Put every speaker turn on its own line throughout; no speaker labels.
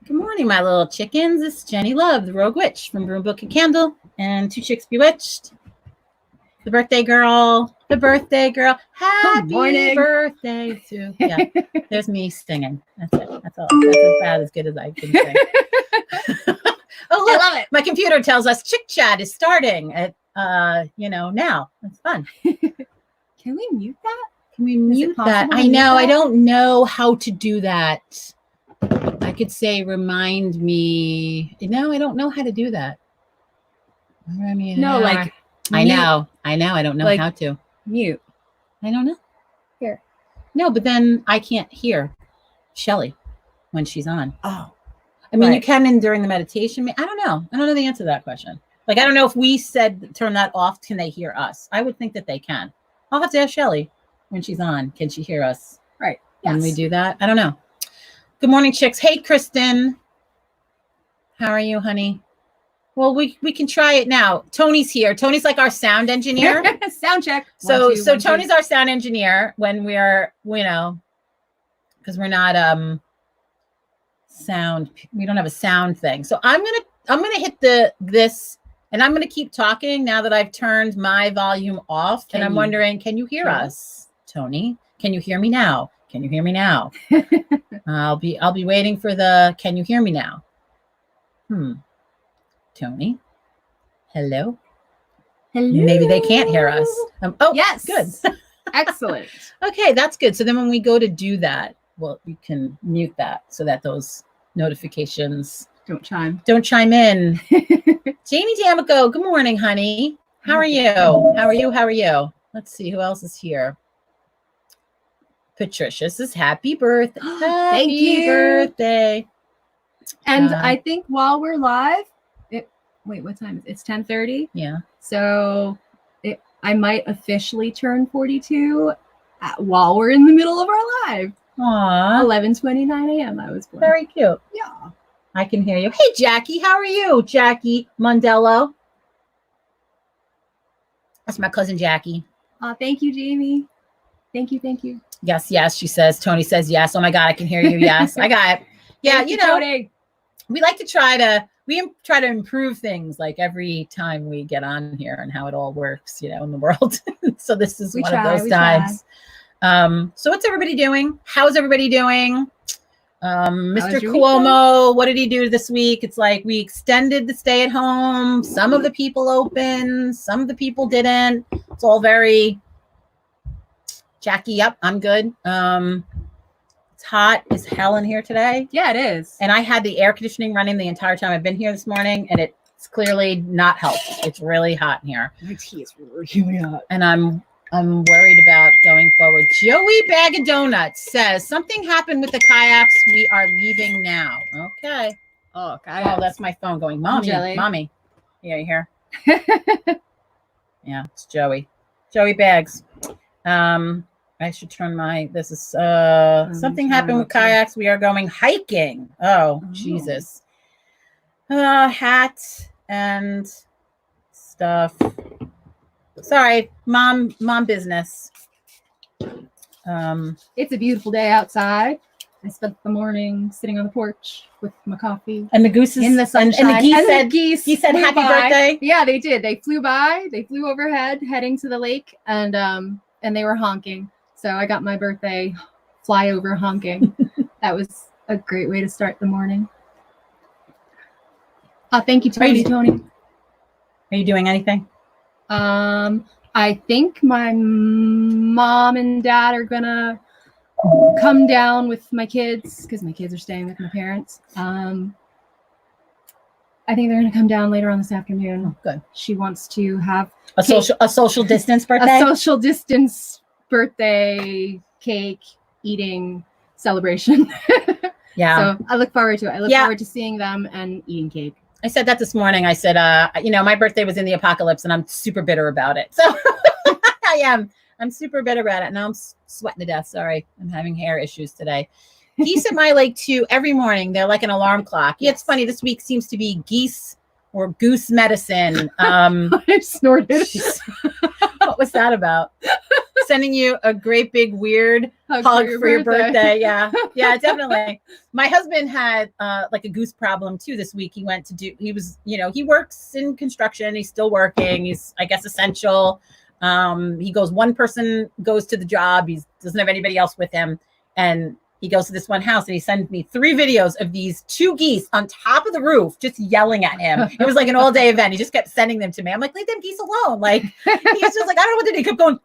Good morning, my little chickens. This is Jenny Love, the Rogue Witch from Broom Book and Candle, and Two Chicks Bewitched. The birthday girl. The birthday girl. Happy birthday to there's me singing. That's it. That's all. That's about as good as I can sing. Oh, look, I love it. My computer tells us CHiCK.CHAT is starting at now. It's fun.
Can we mute that?
Can we mute that? I know. I don't know how to do that. I could say remind me. No, I don't know how to do that. I mean,
no, like
I know. I don't know how to
mute.
I don't know.
Here.
No, but then I can't hear Shelly when she's on.
Oh.
I mean, you can during the meditation. I don't know. I don't know the answer to that question. Like, I don't know if we said turn that off. Can they hear us? I would think that they can. I'll have to ask Shelly when she's on. Can she hear us?
Right.
Can we do that? I don't know. Good morning, chicks. Hey, Kristen. How are you, honey? Well, we can try it now. Tony's here. Tony's like our sound engineer.
Sound check.
So Tony's our sound engineer when we're, because we're not sound. We don't have a sound thing. So I'm gonna hit this, and I'm gonna keep talking now that I've turned my volume off. And I'm wondering, can you hear us, Tony? Can you hear me now? Can you hear me now? I'll be waiting for the can you hear me now? Tony. Hello. Maybe they can't hear us.
Yes.
Good.
Excellent.
Okay, that's good. So then when we go to do that, well, we can mute that so that those notifications
don't chime
in. Jamie D'Amico, good morning, honey. How are you? How are you? Let's see who else is here. Patricia says happy birthday.
Thank you.
Happy birthday.
And I think while we're live, wait, what time is it? It's 10:30.
Yeah.
So I might officially turn 42 while we're in the middle of our live.
Aww.
11:29 a.m. I was born.
Very cute.
Yeah.
I can hear you. Hey, Jackie, how are you? Jackie Mondello. That's my cousin Jackie.
Thank you, Jamie. Thank you.
Yes, she says. Tony says yes. Oh my God, I can hear you. Yes, I got it. Yeah,
Tony.
We like to try to improve things like every time we get on here and how it all works, in the world. So this is one of those times. So what's everybody doing? How's everybody doing? Mr. Cuomo, what did he do this week? It's like we extended the stay at home. Some of the people opened, some of the people didn't. It's all very Jackie. Yep, I'm good. It's hot as hell in here today.
Yeah, it is.
And I had the air conditioning running the entire time I've been here this morning, and it's clearly not helped. It's really hot in here.
My tea is really hot.
And I'm worried about going forward. Joey Bag of Donuts says something happened with the kayaks. We are leaving now. Okay.
Oh, kayaks.
Oh, that's my phone going. Mommy. Yeah, you hear? Yeah, it's Joey. Joey Bags. I should turn this is something happened with kayaks. We are going hiking. Oh, Jesus. Hat and stuff. Sorry, mom business.
It's a beautiful day outside. I spent the morning sitting on the porch with my coffee.
And the gooses
in the sunshine.
And the geese said happy birthday.
Yeah, they did. They flew by. They flew overhead heading to the lake, and they were honking. So I got my birthday flyover honking. That was a great way to start the morning. Thank you, Tony.
Are you doing anything?
I think my mom and dad are gonna come down with my kids because my kids are staying with my parents. I think they're gonna come down later on this afternoon.
Oh, good.
She wants to have
a social distance birthday.
A social distance birthday cake eating celebration.
Yeah.
So I look forward to it. I look forward to seeing them and eating cake.
I said that this morning. I said, my birthday was in the apocalypse and I'm super bitter about it. So I am. I'm super bitter about it. Now I'm sweating to death. Sorry. I'm having hair issues today. Geese at my lake too. Every morning they're like an alarm clock. Yeah, it's funny. This week seems to be geese or goose medicine.
I snorted.
What was that about? sending you a great big weird hug for your birthday. Yeah, definitely. My husband had like a goose problem too this week. He went to do. He was, he works in construction. He's still working. He's, I guess, essential. He goes. One person goes to the job. He doesn't have anybody else with him, and he goes to this one house, and he sends me 3 videos of these 2 geese on top of the roof just yelling at him. It was like an all-day event. He just kept sending them to me. I'm like, leave them geese alone. Like, he's just like, I don't know what to do. He kept going,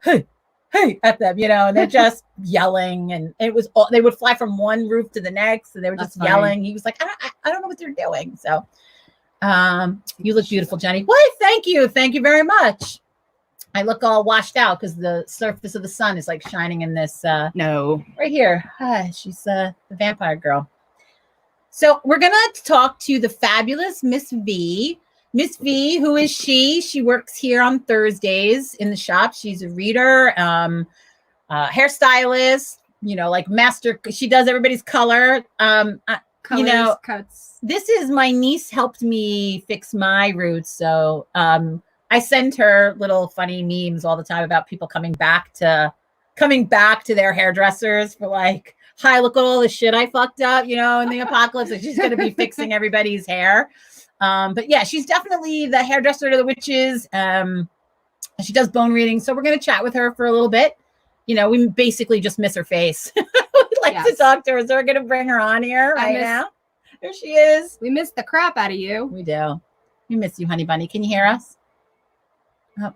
hey, at them, and they're just yelling. And it was all, they would fly from one roof to the next, and they were just yelling. He was like, I don't know what they're doing. So you look beautiful, Jenny. What? Thank you. Thank you very much. I look all washed out because the surface of the sun is like shining in this. No, right here. Hi, she's the vampire girl. So we're gonna talk to the fabulous Miss V. Miss V, who is she? She works here on Thursdays in the shop. She's a reader, hairstylist. Like master. She does everybody's color. Colors, cuts. This is my niece helped me fix my roots, so I send her little funny memes all the time about people coming back to their hairdressers for like, hi, look at all the shit I fucked up, in the apocalypse. And she's going to be fixing everybody's hair. But yeah, she's definitely the hairdresser to the witches. She does bone reading. So we're going to chat with her for a little bit. We basically just miss her face. We'd like to talk to her. So we're going to bring her on here now. There she is.
We miss the crap out of you.
We do. We miss you, honey bunny. Can you hear us? Oh,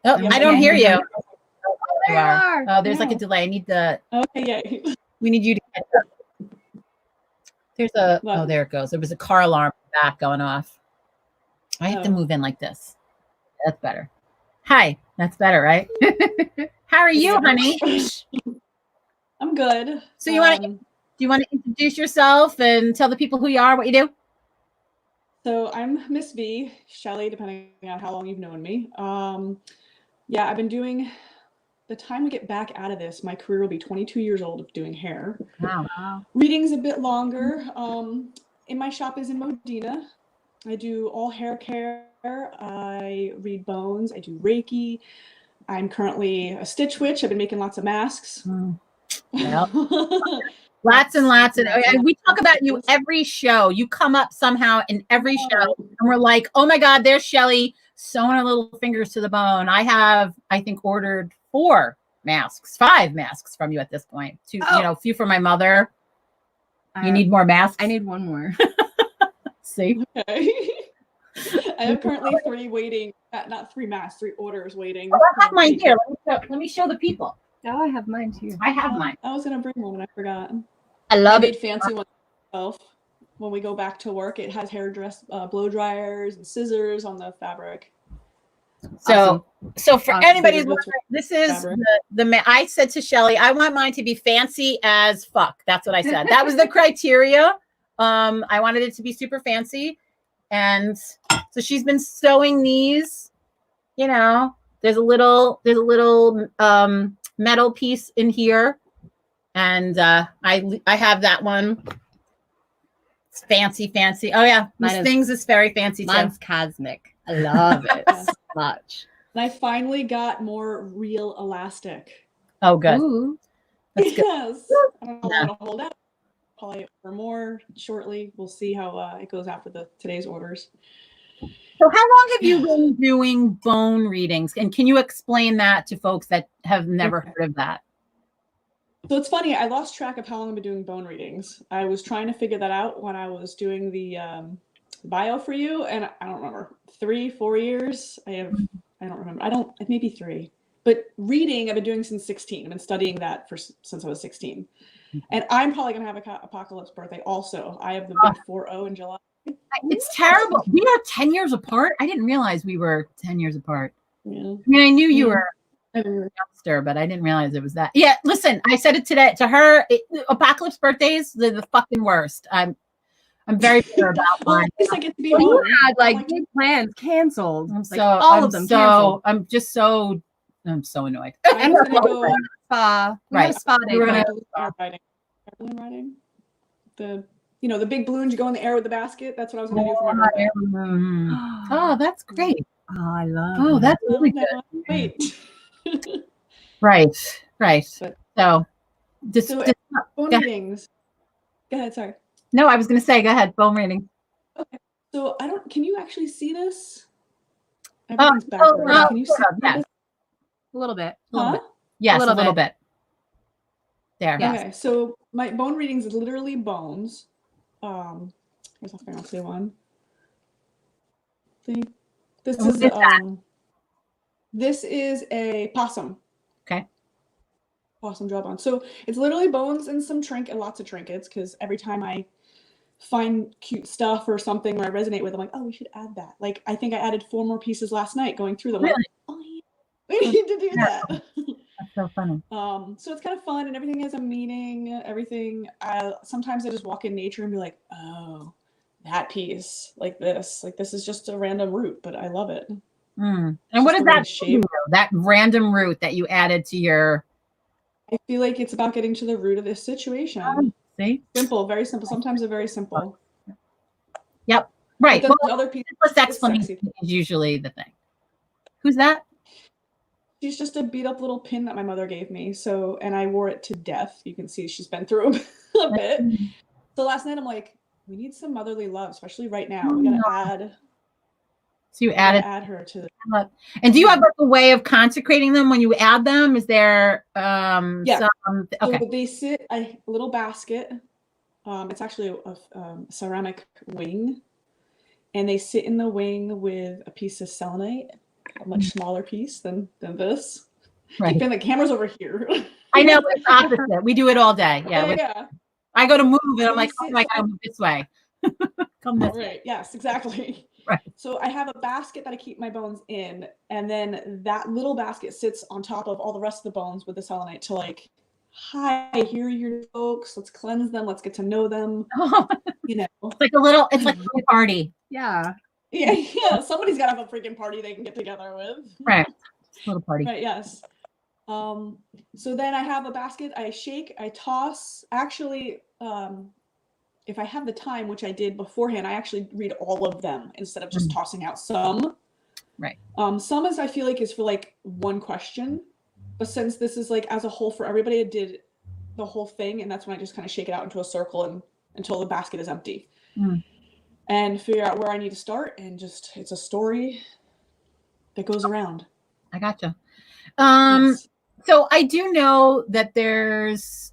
I don't hear you. Oh, there you are. Oh, there's like a delay. I need the.
Okay, yeah.
We need you to catch up. There's a. Oh, there it goes. There was a car alarm back going off. I have to move in like this. That's better. Hi. That's better, right? How are you, honey?
I'm good.
So do you want to introduce yourself and tell the people who you are, what you do?
So I'm Miss V, Shelly, depending on how long you've known me. Yeah, I've been doing, the time we get back out of this, my career will be 22 years old of doing hair.
Wow.
Reading's a bit longer. In my shop is in Modena. I do all hair care. I read bones. I do Reiki. I'm currently a Stitch Witch. I've been making lots of masks.
Yep. Lots and lots. And we talk about you every show. You come up somehow in every show. And we're like, oh my God, there's Shelly sewing her little fingers to the bone. I have, I think, ordered 5 masks from you at this point. 2, a few for my mother. You need more masks?
I need 1 more.
See?
Okay. I have currently 3 waiting, not 3 masks, 3 orders waiting.
Oh, I have mine here. Let me show the people.
Oh, I have mine too.
I have mine.
I was going to bring one and I forgot.
I love
it. I
made
fancy one myself. When we go back to work, it has blow dryers and scissors on the fabric.
So for anybody who's wondering, this is I said to Shelly, I want mine to be fancy as fuck. That's what I said. That was the criteria. I wanted it to be super fancy. And so she's been sewing these, there's a little metal piece in here. And I have that one. It's fancy. Oh yeah, things is very fancy too.
Mine's cosmic. I love it so much.
And I finally got more real elastic.
Oh, good.
Ooh.
That's good.
Yes. I don't know how to hold out. Probably order more shortly. We'll see how it goes after today's orders.
So how long have you been doing bone readings? And can you explain that to folks that have never heard of that?
So it's funny, I lost track of how long I've been doing bone readings. I was trying to figure that out when I was doing the bio for you, and I don't remember, 3-4 years. I don't remember. Maybe 3. But reading, I've been doing since 16. I've been studying that since I was 16. And I'm probably gonna have an apocalypse birthday also. I have the big 4-0 in July.
It's terrible. We are 10 years apart. I didn't realize we were 10 years apart.
Yeah.
I mean, I knew you were a youngster, but I didn't realize it was that. Yeah, listen, I said it today to her. Apocalypse birthdays, they're the fucking worst. I'm very sure about mine.
I guess I get to be
home.
You
had like big plans canceled.
All of them canceled. I'm so annoyed.
And we're gonna go
spa.
Right.
Spa day.
We're gonna balloon riding. The big balloons you go in the air with the basket. That's what I was gonna do for my birthday.
Oh, that's great.
Oh, I love.
Oh, that's really good.
Wait.
Right.
But,
So,
bone readings. Go ahead. Sorry.
No, I was going to say, go ahead. Bone reading.
Okay. So can you actually see this? Everything's backwards. Can you see this?
A little bit.
Yes, a little bit. There.
Yes.
Okay, so my bone readings is literally bones. Here's a fancy one. See? This is a possum.
Okay.
Possum jawbone. So it's literally bones and lots of trinkets, because every time I find cute stuff or something where I resonate with, I'm like, oh, we should add that. Like, I think I added 4 more pieces last night going through them.
Really?
Like, oh, yeah, we need to do that.
That's so funny.
So it's kind of fun, and everything has a meaning. Everything. Sometimes I just walk in nature and be like, oh, that piece, like this is just a random root, but I love it.
And what is that shape? That random root that you added to your?
I feel like it's about getting to the root of this situation.
See?
Simple, very simple. Sometimes they're very simple.
Yep. Right.
Well, other people.
Explanation is usually the thing. Who's that?
She's just a beat up little pin that my mother gave me. So, and I wore it to death. You can see she's been through a bit. So last night I'm like, we need some motherly love, especially right now. We gotta add.
So you add
her to.
And do you have like a way of consecrating them when you add them? Is there
yeah.
Okay.
So they sit a little basket. It's actually a ceramic wing, and they sit in the wing with a piece of selenite, a much smaller piece than this.
Right.
The camera's over here.
I know, it's opposite. We do it all day. Yeah.
Yeah.
I go to move and I'm like, oh my God, move this way. Come this way.
Yes, exactly.
Right.
So I have a basket that I keep my bones in, and then that little basket sits on top of all the rest of the bones with the selenite to like, hi, here are your folks. Let's cleanse them. Let's get to know them. You know,
it's like a party.
Yeah.
Yeah. Somebody's got to have a freaking party they can get together with.
Right. Little party.
Right. Yes. So then I have a basket. I shake. I toss. Actually, if I have the time, which I did beforehand, I actually read all of them instead of just tossing out some.
Right.
Some I feel like is for like one question, but since this is like as a whole for everybody, I did the whole thing, and that's when I just kind of shake it out into a circle and until the basket is empty, and figure out where I need to start, and just it's a story that goes around.
I gotcha.
Yes.
So I do know that there's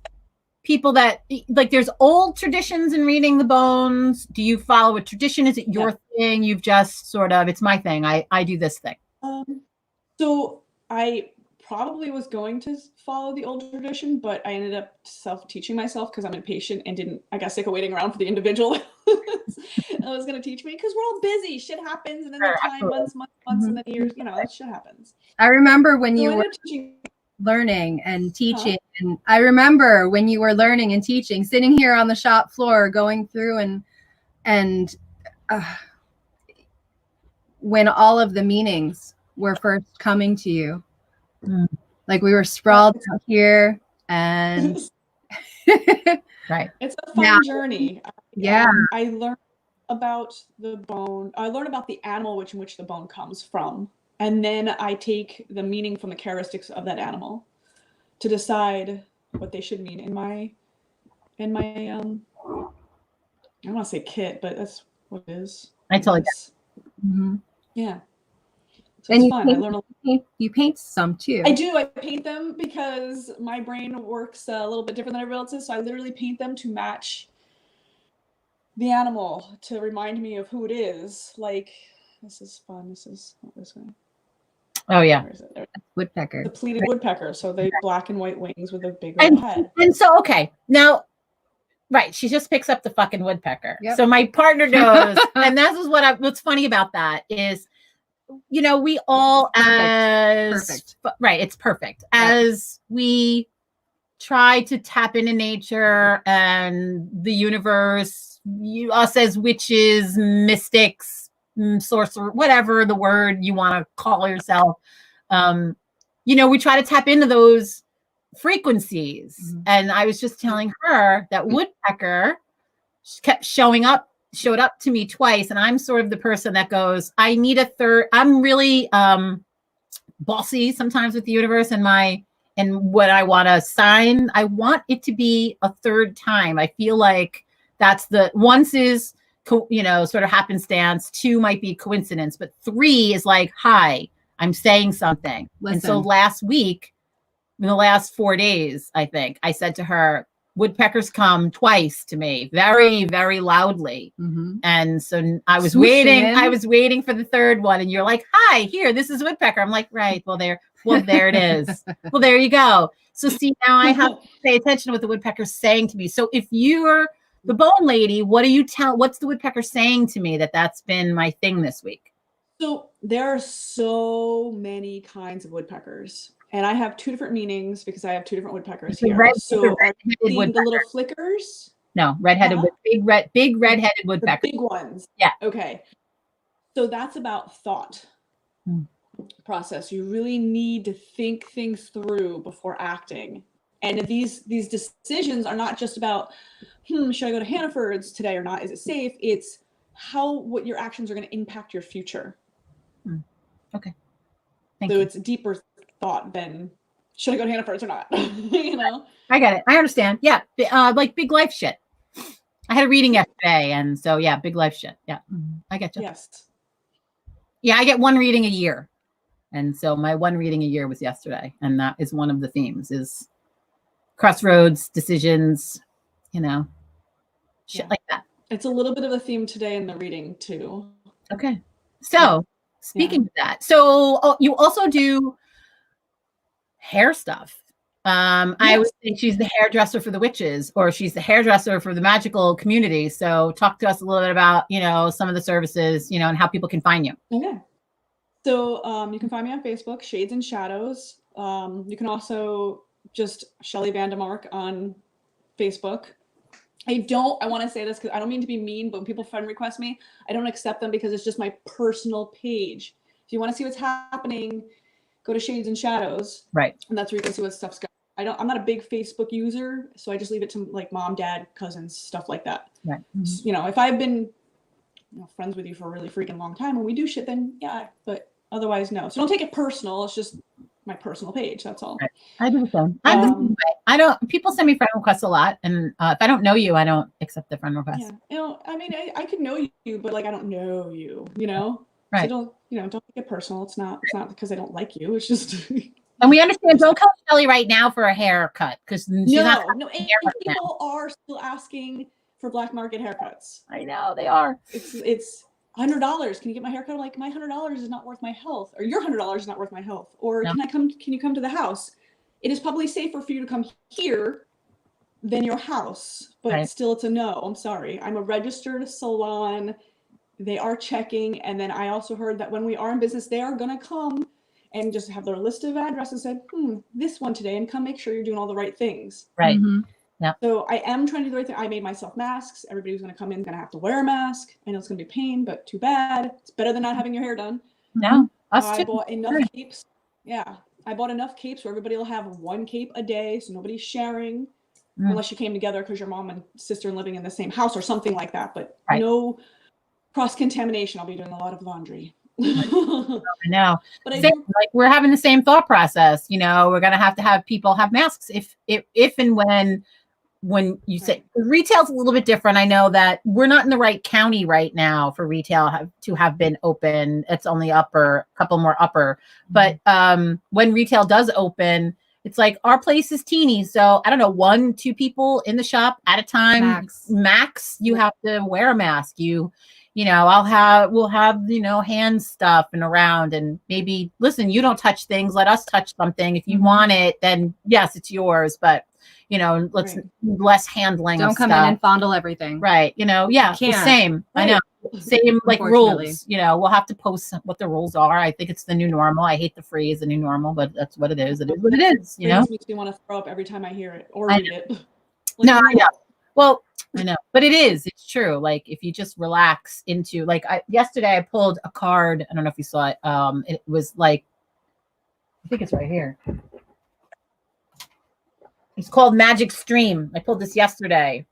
people that like there's old traditions in reading the bones. Do you follow a tradition? Is it your thing? You've just sort of, it's my thing. I do this thing.
So I probably was going to follow the old tradition, but I ended up self-teaching myself because I'm impatient and I got sick of waiting around for the individual that was going to teach me, because we're all busy. Shit happens, and then the time months, and then years, that shit happens.
I remember when you were learning and teaching, and I remember when you were learning and teaching, sitting here on the shop floor, going through and when all of the meanings were first coming to you, like we were sprawled out here, and
right,
it's a fun journey.
Yeah,
I learned about the bone. I learned about the animal in which the bone comes from. And then I take the meaning from the characteristics of that animal to decide what they should mean in my I don't want to say kit, but that's what it is.
I totally get
it.
Yeah. So
and
it's fun. I learn
you paint some too.
I do. I paint them because my brain works a little bit different than everyone else's. So I literally paint them to match the animal, to remind me of who it is. Like, this is fun. This is not this way.
Oh yeah,
woodpecker.
The pleated woodpecker. So they black and white wings with a big red head.
And so okay, now, right, she just picks up the fucking woodpecker.
Yep.
So my partner knows, and this is what's funny about that is, we all
perfect.
Right, it's perfect as we try to tap into nature and the universe. Us as witches, mystics, sorcerer, whatever the word you want to call yourself, we try to tap into those frequencies. And I was just telling her that woodpecker kept showed up to me twice, and I'm sort of the person that goes, I need a third. I'm really bossy sometimes with the universe and my and what I want to sign, I want it to be a third time. I feel like that's the once is, you know, sort of happenstance. 2 might be coincidence, but 3 is like, hi, I'm saying something.
Listen.
And so last week, in the last 4 days, I think I said to her, woodpeckers come twice to me, very, very loudly. And so I was waiting. I was waiting for the third one, and you're like, "Hi, here. This is woodpecker." I'm like, "Right. Well, there it is. Well, there you go." So see, now I have to pay attention to what the woodpecker's saying to me. So if you're the bone lady, what do you tell? What's the woodpecker saying to me that's been my thing this week?
So there are so many kinds of woodpeckers. And I have 2 different meanings because I have 2 different woodpeckers here. So the little flickers?
No, redheaded, big redheaded woodpecker.
The big ones.
Yeah.
Okay. So that's about thought process. You really need to think things through before acting. And these decisions are not just about, should I go to Hannaford's today or not? Is it safe? It's what your actions are going to impact your future.
Okay.
Thank you. It's a deeper thought than should I go to Hannaford's or not? You know,
I get it. I understand. Yeah, like big life shit. I had a reading yesterday, and so yeah, big life shit. Yeah, I get you.
Yes.
Yeah, I get 1 reading a year, and so my 1 reading a year was yesterday, and that is one of the themes: is crossroads, decisions, you know, shit like that.
It's a little bit of a theme today in the reading too.
Okay, so speaking of that, so you also do hair stuff. I would think she's the hairdresser for the witches, or she's the hairdresser for the magical community. So talk to us a little bit about, you know, some of the services, you know, and how people can find you.
Okay. So you can find me on Facebook, Shades and Shadows. You can also just Shelly Vandemark on Facebook. I want to say this because I don't mean to be mean, but when people friend request me, I don't accept them because it's just my personal page. If you want to see what's happening, go to Shades and Shadows.
Right.
And that's where you can see what stuff's got. I'm not a big Facebook user, so I just leave it to like mom, dad, cousins, stuff like that.
Right.
You know, if I've been friends with you for a really freaking long time and we do shit, then yeah, but otherwise no. So don't take it personal. It's just my personal page. That's all.
Right. I do the same. I'm the same way. I don't. People send me friend requests a lot, and if I don't know you, I don't accept the friend request.
Yeah. You know, I mean, I could know you, but like I don't know you. You know.
Right.
So don't take it personal. It's not because I don't like you. It's just.
And we understand. Don't call Shelly right now for a haircut because she's not.
No. And people are still asking for black market haircuts.
I know they are.
It's $100. Can you get my haircut? I'm like, my $100 is not worth my health, or your $100 is not worth my health. Or no. Can you come to the house? It is probably safer for you to come here than your house, but still it's a no. I'm sorry. I'm a registered salon. They are checking. And then I also heard that when we are in business, they are going to come and just have their list of addresses and said, this one today, and come make sure you're doing all the right things.
Right. Yeah.
So I am trying to do the right thing. I made myself masks. Everybody who's going to come in is going to have to wear a mask. I know it's going to be a pain, but too bad. It's better than not having your hair done.
No,
I bought enough capes. Yeah. I bought enough capes where everybody will have 1 cape a day. So nobody's sharing unless you came together because your mom and sister are living in the same house or something like that. But no cross-contamination. I'll be doing a lot of laundry.
I know. But like we're having the same thought process. You know, we're going to have people have masks if and when you say retail's a little bit different. I know that we're not in the right county right now for retail to have been open. It's only a couple more upper. But when retail does open, it's like our place is teeny. So I don't know, 1-2 people in the shop at a time. Max you have to wear a mask. You know, we'll have, you know, hand stuff and around, and maybe listen, you don't touch things. Let us touch something. If you want it, then yes, it's yours. But, you know, let's less handling.
Don't come in and fondle everything.
Right. You know, yeah, the same. I know. Same like rules. You know, we'll have to post what the rules are. I think it's the new normal. I hate the phrase the new normal, but that's what it is. It is what it is. You know,
it makes me want to throw up every time I hear it or read it.
I know. Well, I know, but it's true. Like if you just relax into yesterday I pulled a card. I don't know if you saw it. It was like, I think it's right here. It's called Magic Stream. I pulled this yesterday.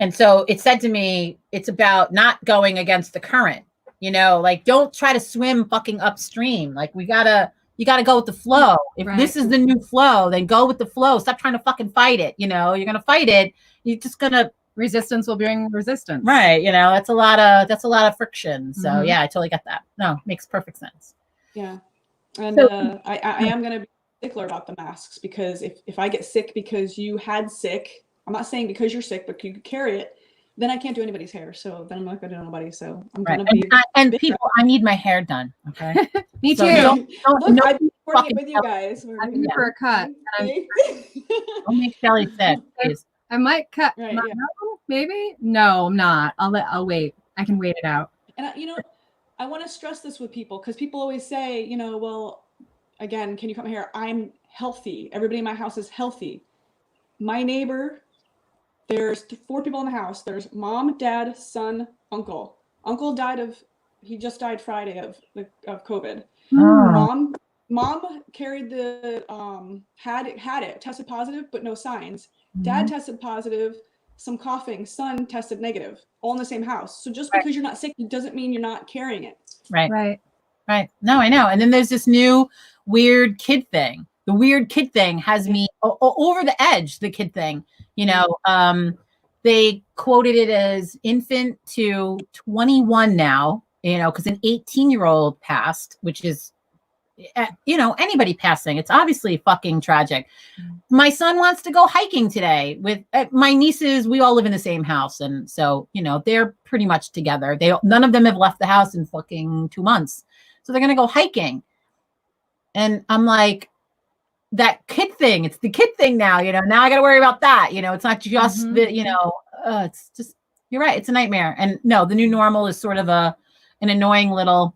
And so it said to me, it's about not going against the current, you know, like don't try to swim fucking upstream. Like we gotta, you got to go with the flow. If this is the new flow, then go with the flow. Stop trying to fucking fight it. You know, you're going to fight it. You're just going to,
resistance will bring resistance.
Right. You know, that's a lot of friction. So yeah, I totally get that. No, makes perfect sense.
Yeah. And so, I am going to be particular about the masks, because if I get sick because you had sick, I'm not saying because you're sick, but you could carry it, then I can't do anybody's hair. So then I'm not going to do nobody. So I'm going to be.
And people, I need my hair done. Okay.
Me
so
too.
Look, I've been recording it with you guys.
I'm here for a cut.
Don't make Shelly sick, please.
I might cut.
Right,
my own, maybe. No, I'm not. I'll wait. I can wait it out.
And you know, I want to stress this with people, because people always say, you know, well, again, can you cut my hair? I'm healthy. Everybody in my house is healthy. My neighbor, there's 4 people in the house. There's mom, dad, son, uncle. Uncle he just died Friday of COVID.
Oh.
Mom carried the, had it, tested positive, but no signs. Dad tested positive, some coughing, son tested negative, all in the same house. So just because you're not sick, doesn't mean you're not carrying it.
Right. No, I know. And then there's this new weird kid thing. The weird kid thing has me over the edge, the kid thing, you know, they quoted it as infant to 21 now, you know, because an 18-year-old passed, which is, you know, anybody passing, it's obviously fucking tragic. My son wants to go hiking today with my nieces. We all live in the same house, and so, you know, they're pretty much together. None of them have left the house in fucking 2 months, so they're gonna go hiking. And I'm like, that kid thing, it's the kid thing now, you know. Now I gotta worry about that, you know. It's not just the, you know, it's just, you're right, it's a nightmare. And no, the new normal is sort of an annoying little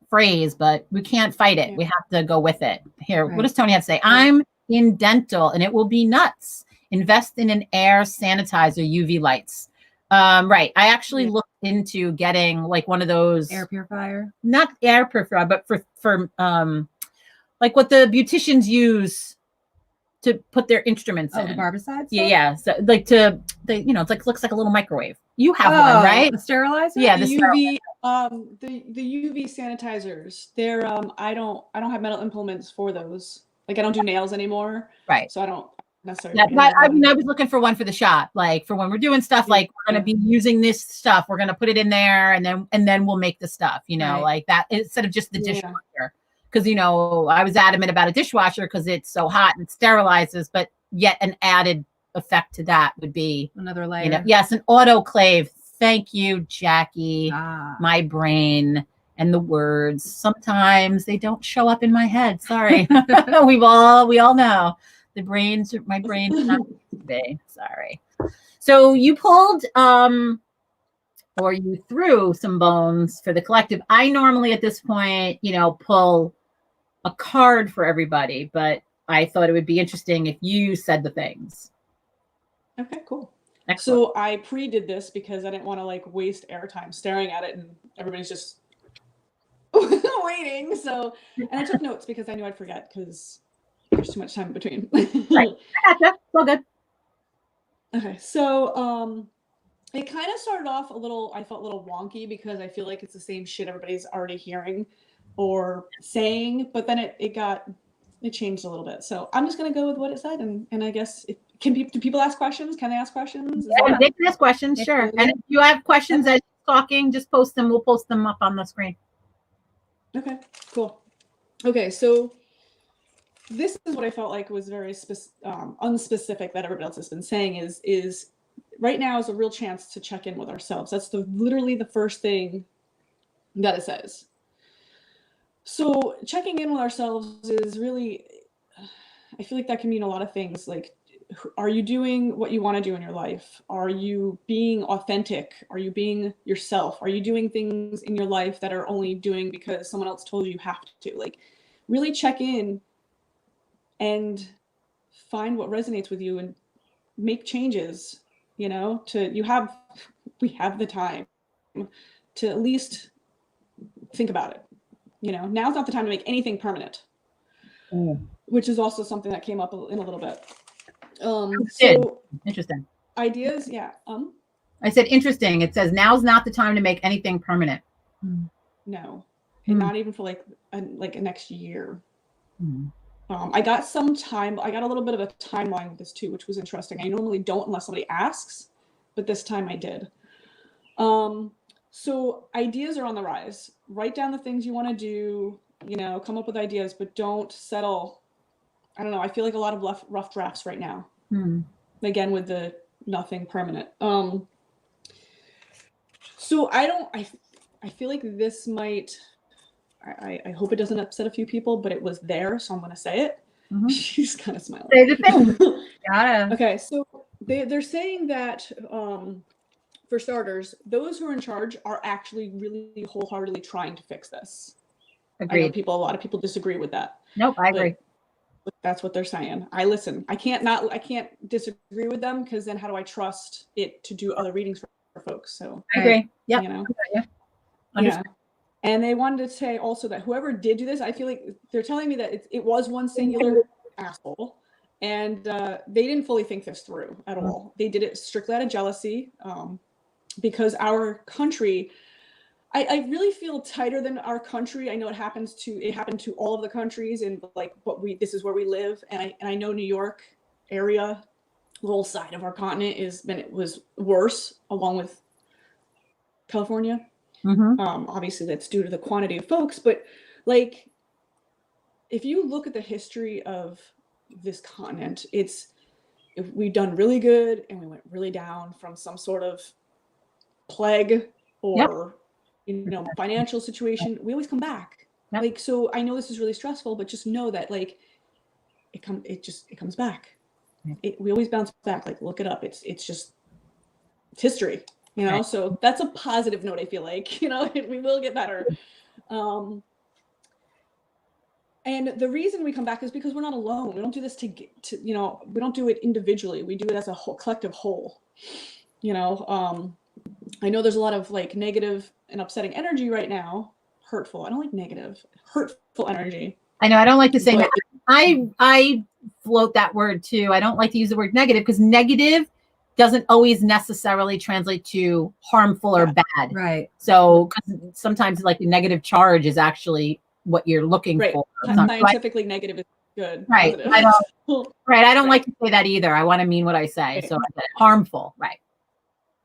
phrase, but we can't fight it. We have to go with it. Here, what does Tony have to say? I'm in dental and it will be nuts. Invest in an air sanitizer, UV lights. Right. I actually looked into getting like one of those
air purifier,
not air purifier, but for like what the beauticians use to put their instruments in.
The barbicide?
Yeah. So like you know, it's like, looks like a little microwave. You have one, right?
The sterilizer?
Yeah, the UV the UV sanitizers. They're I don't have metal implements for those. Like I don't do nails anymore.
Right.
So I don't necessarily.
Yeah, I was looking for one for the shop, like for when we're doing stuff, like we're gonna be using this stuff, we're gonna put it in there, and then we'll make the stuff, you know, like that, instead of just the dishwasher. Because, you know, I was adamant about a dishwasher because it's so hot and sterilizes, but yet an added effect to that would be
another layer.
You know, yes, an autoclave. Thank you, Jackie. My brain and the words. Sometimes they don't show up in my head. Sorry. we all know my brain's not today. Sorry. So you pulled or you threw some bones for the collective. I normally at this point, you know, pull a card for everybody, but I thought it would be interesting if you said the things.
Okay, cool.
Excellent.
So I pre-did this because I didn't want to like waste airtime staring at it and everybody's just waiting. So, and I took notes because I knew I'd forget because there's too much time in between.
Right. I gotcha. It's all good.
Okay, so it kind of started off I felt a little wonky because I feel like it's the same shit everybody's already hearing or saying, but then it changed a little bit. So I'm just gonna go with what it said, and I guess do people ask questions? Can they ask questions?
Yeah, they can ask questions, sure. And if you have questions as you're talking, just post them. We'll post them up on the screen.
Okay, cool. Okay, so this is what I felt like was very unspecific that everybody else has been saying is right now is a real chance to check in with ourselves. That's literally the first thing that it says. So checking in with ourselves is really, I feel like that can mean a lot of things. Like, are you doing what you want to do in your life? Are you being authentic? Are you being yourself? Are you doing things in your life that are only doing because someone else told you have to? Like, really check in and find what resonates with you and make changes, you know, we have the time to at least think about it. You know, now's not the time to make anything permanent, which is also something that came up in a little bit. So
interesting
ideas. Yeah.
I said, interesting. It says now's not the time to make anything permanent.
No, and not even for like a next year. I got a little bit of a timeline with this too, which was interesting. I normally don't unless somebody asks, but this time I did. So ideas are on the rise. Write down the things you want to do, you know, come up with ideas, but don't settle. I don't know. I feel like a lot of rough drafts right now. Again, with the nothing permanent. So I feel like this might, I hope it doesn't upset a few people, but it was there, so I'm going to say it. She's kind of smiling.
Say the thing. Gotta.
Okay, so they're saying that for starters, those who are in charge are actually really wholeheartedly trying to fix this.
Agreed.
I know a lot of people disagree with that.
Nope, I agree.
But that's what they're saying. I listen. I can't disagree with them, because then how do I trust it to do other readings for folks? So
I agree. Yeah.
You know.
Yeah.
And they wanted to say also that whoever did do this, I feel like they're telling me that it was one singular asshole, and they didn't fully think this through at all. They did it strictly out of jealousy, because our country, I really feel tighter than our country. I know it happened to all of the countries, and like, but this is where we live, and I know New York area, the whole side of our continent it was worse, along with California. Obviously that's due to the quantity of folks, but like, if you look at the history of this continent, we've done really good and we went really down from some sort of plague or you know, financial situation. We always come back. Like, so I know this is really stressful, but just know that like it comes back. We always bounce back. Like, look it up. It's history. You know, so that's a positive note. I feel like, you know, we will get better. And the reason we come back is because we're not alone. We don't do this to you know, we don't do it individually. We do it as a whole, collective whole. You know, I know there's a lot of like negative and upsetting energy right now. Hurtful. I don't like negative. Hurtful energy.
I know. I don't like to say negative. I float that word too. I don't like to use the word negative, because negative doesn't always necessarily translate to harmful or bad.
Right.
So sometimes like the negative charge is actually what you're looking for.
Scientifically negative is good.
Right. I don't like to say that either. I want to mean what I say. Right. So I said harmful. Right.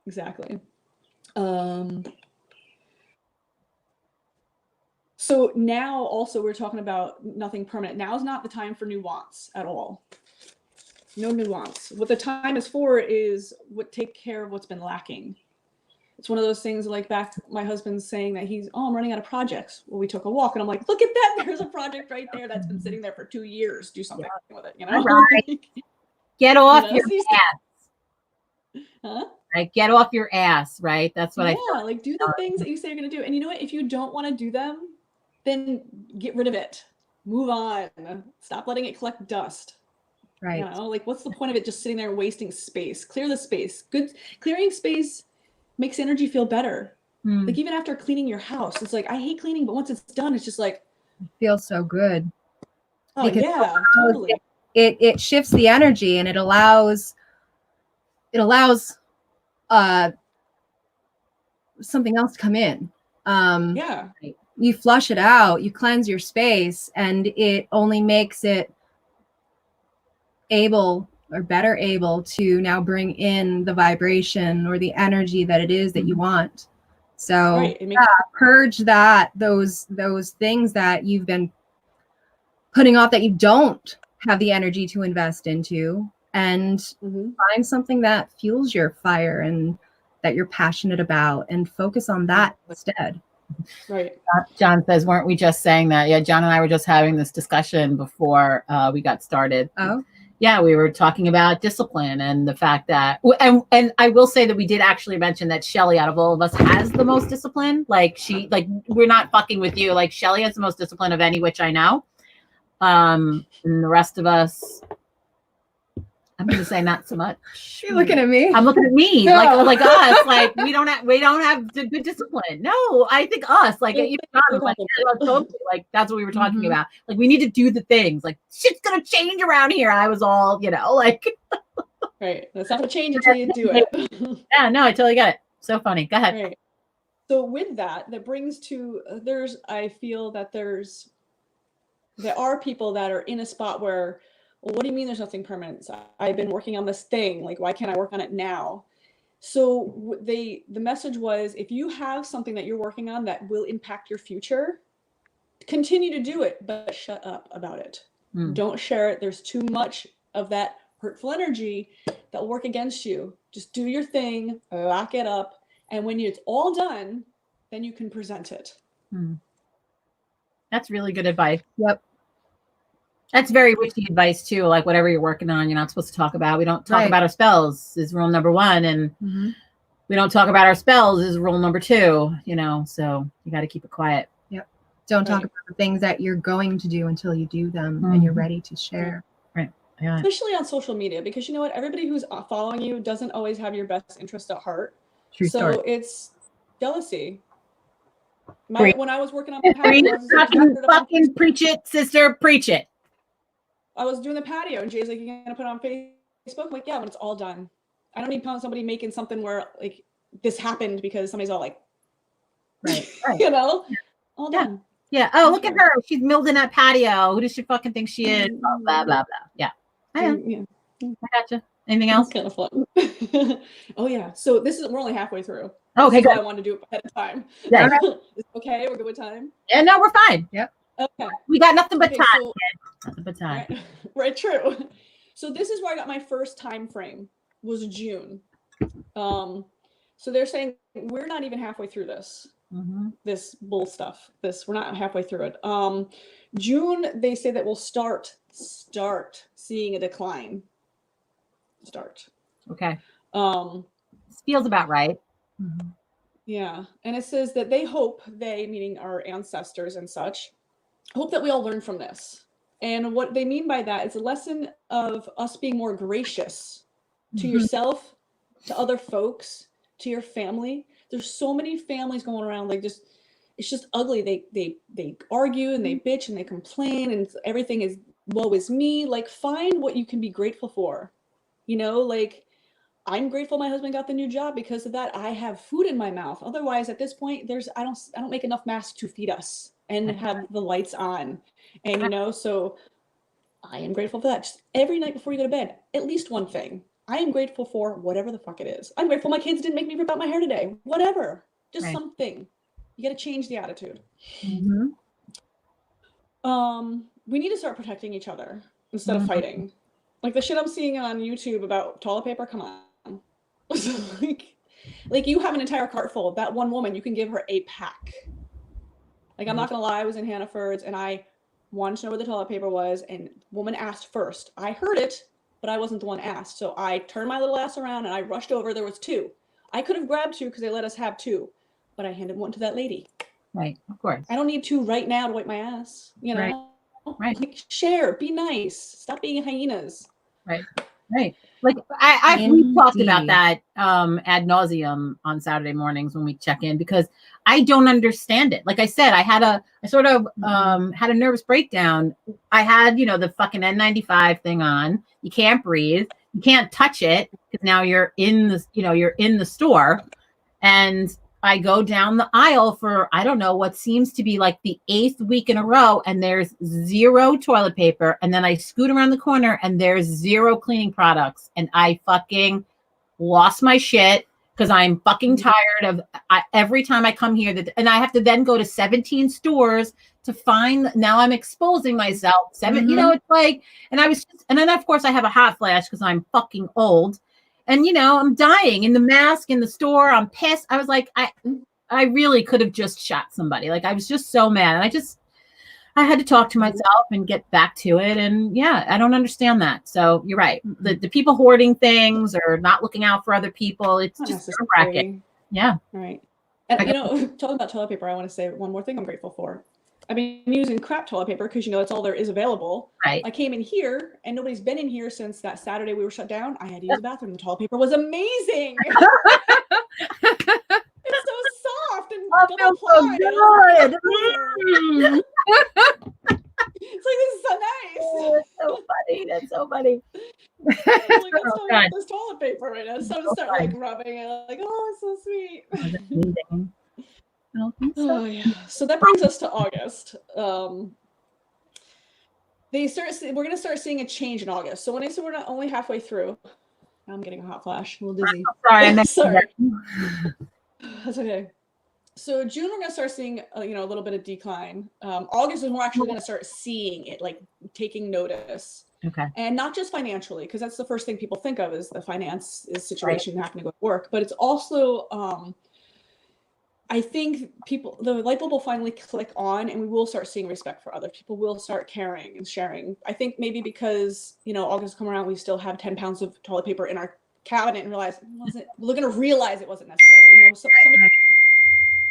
Exactly. So now also we're talking about nothing permanent. Now is not the time for nuance at all. No nuance. What the time is for is take care of what's been lacking. It's one of those things like my husband's saying that I'm running out of projects. Well, we took a walk and I'm like, look at that. There's a project right there that's been sitting there for 2 years. Do something with it, you know?
Right. Get off your ass.
Huh?
Like, get off your ass, right? That's what I thought.
Like, do the things that you say you're going to do. And you know what? If you don't want to do them, then get rid of it. Move on. Stop letting it collect dust.
Right.
You know, like, what's the point of it just sitting there wasting space? Clear the space. Clearing space makes energy feel better. Like, even after cleaning your house, it's like, I hate cleaning, but once it's done, it's just like,
it feels so good.
Oh, because totally.
It shifts the energy, and it allows something else to come in. You flush it out, you cleanse your space, and it only makes it better able to now bring in the vibration or the energy that it is that you want. So purge those things that you've been putting off, that you don't have the energy to invest into, and find something that fuels your fire and that you're passionate about, and focus on that instead.
Right.
John says, weren't we just saying that? Yeah, John and I were just having this discussion before we got started.
Oh.
Yeah, we were talking about discipline and the fact that, and I will say that we did actually mention that Shelly, out of all of us, has the most discipline. Like, we're not fucking with you. Like, Shelly has the most discipline of any witch I know. And the rest of us, I'm going to say not so much.
You're looking at me.
I'm looking at me, like us. Like, we don't have the good discipline. No, I think us. Like, even John, like that's what we were talking about. Like, we need to do the things. Like, shit's gonna change around here. I was all, like.
Right. That's not gonna change until you do it.
Yeah. No, I totally get it. So funny. Go ahead.
Right. So with that brings to I feel that there's there are people that are in a spot where, well, what do you mean there's nothing permanent? I've been working on this thing. Like, why can't I work on it now? So the message was, if you have something that you're working on that will impact your future, continue to do it, but shut up about it. Don't share it. There's too much of that hurtful energy that will work against you. Just do your thing, lock it up, and when it's all done, then you can present it.
That's really good advice.
Yep.
That's very witchy advice too. Like, whatever you're working on, you're not supposed to talk about. We don't talk about our spells is rule number 1, and we don't talk about our spells is rule number 2. You know, so you got to keep it quiet.
Yep. Don't talk about the things that you're going to do until you do them and you're ready to share.
Right. Yeah.
Especially on social media, because you know what? Everybody who's following you doesn't always have your best interest at heart.
True story.
So it's jealousy. When I was working on my patio,
fucking preach it, sister, preach it.
I was doing the patio, and Jay's like, "You're gonna put it on Facebook?" I'm like, "Yeah, when it's all done. I don't need somebody making something where like this happened because somebody's all like,
right.
you know, all done."
Yeah. Oh, look at her. She's milled in that patio. Who does she fucking think she is? Blah, blah, blah, blah. Yeah. I gotcha. Anything else?
Kind of fun. Oh yeah. So we're only halfway through.
Okay, good.
I wanted to do it ahead of time.
Yeah.
Okay, we're good with time.
Yeah, no, we're fine.
Yep.
Okay.
We got nothing but time. Nothing but time.
Right, true. So this is where I got my first time frame, was June. So they're saying we're not even halfway through this. This bull stuff. We're not halfway through it. June, they say that we'll start seeing a decline.
Okay.
This
feels about right.
Yeah. And it says that they, meaning our ancestors and such, hope that we all learn from this. And what they mean by that is a lesson of us being more gracious to yourself, to other folks, to your family. There's so many families going around like just, it's just ugly. They argue and they bitch and they complain and everything is woe is me. Like, find what you can be grateful for. You know, like, I'm grateful my husband got the new job. Because of that, I have food in my mouth. Otherwise, at this point, I don't make enough masks to feed us and have the lights on. And, you know, so I am grateful for that. Just every night before you go to bed, at least one thing. I am grateful for whatever the fuck it is. I'm grateful my kids didn't make me rip out my hair today. Whatever. Just something. You got to change the attitude. We need to start protecting each other instead of fighting. Like the shit I'm seeing on YouTube about toilet paper, come on. like you have an entire cart full of that one woman, you can give her a pack. Like, I'm not gonna lie, I was in Hannaford's and I wanted to know where the toilet paper was, and woman asked first. I heard it, but I wasn't the one asked. So I turned my little ass around and I rushed over. There was 2. I could have grabbed 2 because they let us have 2, but I handed 1 to that lady.
Right, of course.
I don't need 2 right now to wipe my ass, you know?
Right.
Like, share, be nice, stop being hyenas.
Right. Like we talked about that ad nauseum on Saturday mornings when we check in, because I don't understand it. Like I said, I sort of had a nervous breakdown. I had, you know, the fucking N95 thing on. You can't breathe. You can't touch it because now you're in the store, and I go down the aisle for, I don't know, what seems to be like the 8th week in a row, and there's 0 toilet paper. And then I scoot around the corner and there's 0 cleaning products. And I fucking lost my shit because I'm fucking tired of every time I come here and I have to then go to 17 stores to find. Now I'm exposing myself. You know, it's like, and then of course I have a hot flash because I'm fucking old. And, you know, I'm dying in the mask in the store. I'm pissed. I was like, I really could have just shot somebody. Like, I was just so mad. And I had to talk to myself and get back to it. And yeah, I don't understand that. So you're right. The people hoarding things or not looking out for other people, it's just a racket. Yeah.
Right. And, you know, talking about toilet paper, I want to say one more thing I'm grateful for. I've been using crap toilet paper because, you know, that's all there is available.
Right.
I came in here and nobody's been in here since that Saturday we were shut down. I had to use the bathroom. The toilet paper was amazing. It's so soft and double ply. It's like, this is so nice.
Oh, that's so funny. That's so funny.
Like, let's this toilet paper right now. So I start like rubbing it, like, oh, it's so sweet.
Amazing.
Oh yeah. So that brings us to August. we're going to start seeing a change in August. So when I say we're not only halfway through, I'm getting a hot flash, a little dizzy.
Sorry,
sorry. That's okay. So June, we're going to start seeing, a little bit of decline. August is we're actually going to start seeing it, like taking notice.
Okay.
And not just financially, because that's the first thing people think of is the finance is situation happening with work, but it's also, I think the light bulb will finally click on, and we will start seeing respect for others. People will start caring and sharing. I think maybe because, August come around, we still have 10 pounds of toilet paper in our cabinet and realize we're going to realize it wasn't necessary.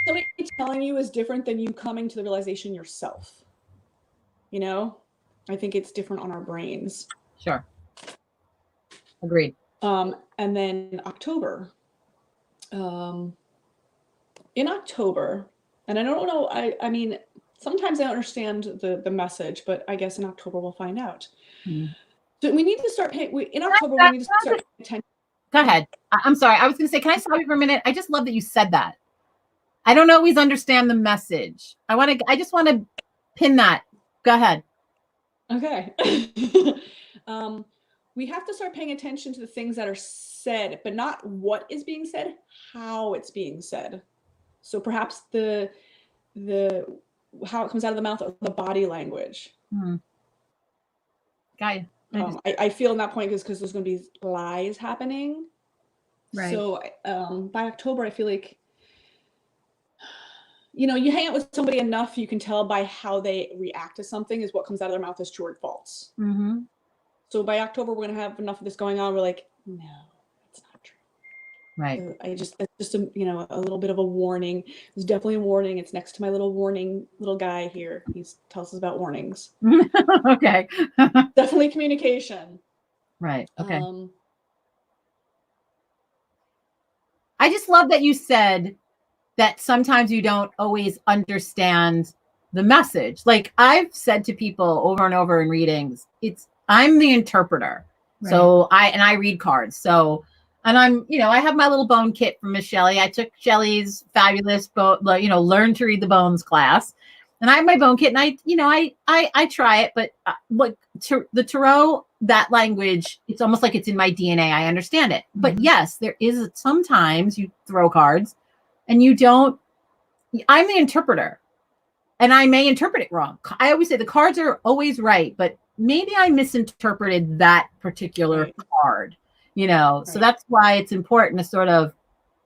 Somebody telling you is different than you coming to the realization yourself. I think it's different on our brains.
Sure. Agreed.
And then October. In October, and I don't know, I mean, sometimes I don't understand the message, but I guess in October we'll find out. So we need to start paying, in October, we need to start paying attention.
Go ahead. I'm sorry. I was going to say, can I stop you for a minute? I just love that you said that. I don't always understand the message. I just want to pin that. Go ahead.
Okay. We have to start paying attention to the things that are said, but not what is being said, how it's being said. So perhaps the how it comes out of the mouth or the body language.
Got you.
I feel in that point because there's going to be lies happening.
Right.
So by October, I feel like, you hang out with somebody enough, you can tell by how they react to something is what comes out of their mouth is true or false.
Mm-hmm.
So by October, we're going to have enough of this going on. We're like, no, it's not true.
Right.
It's just a little bit of a warning. It's definitely a warning. It's next to my little guy here. He tells us about warnings.
Okay.
Definitely communication.
Right. Okay. I just love that you said that sometimes you don't always understand the message. Like I've said to people over and over in readings, I'm the interpreter. Right. So I read cards. So, and I have my little bone kit from Miss Shelley. I took Shelley's fabulous learn to read the bones class, and I have my bone kit, and I try it, but the tarot, that language, it's almost like it's in my DNA. I understand it. Mm-hmm. But yes, there is sometimes you throw cards and I'm the interpreter and I may interpret it wrong. I always say the cards are always right, but maybe I misinterpreted that particular card, Right. So that's why it's important to sort of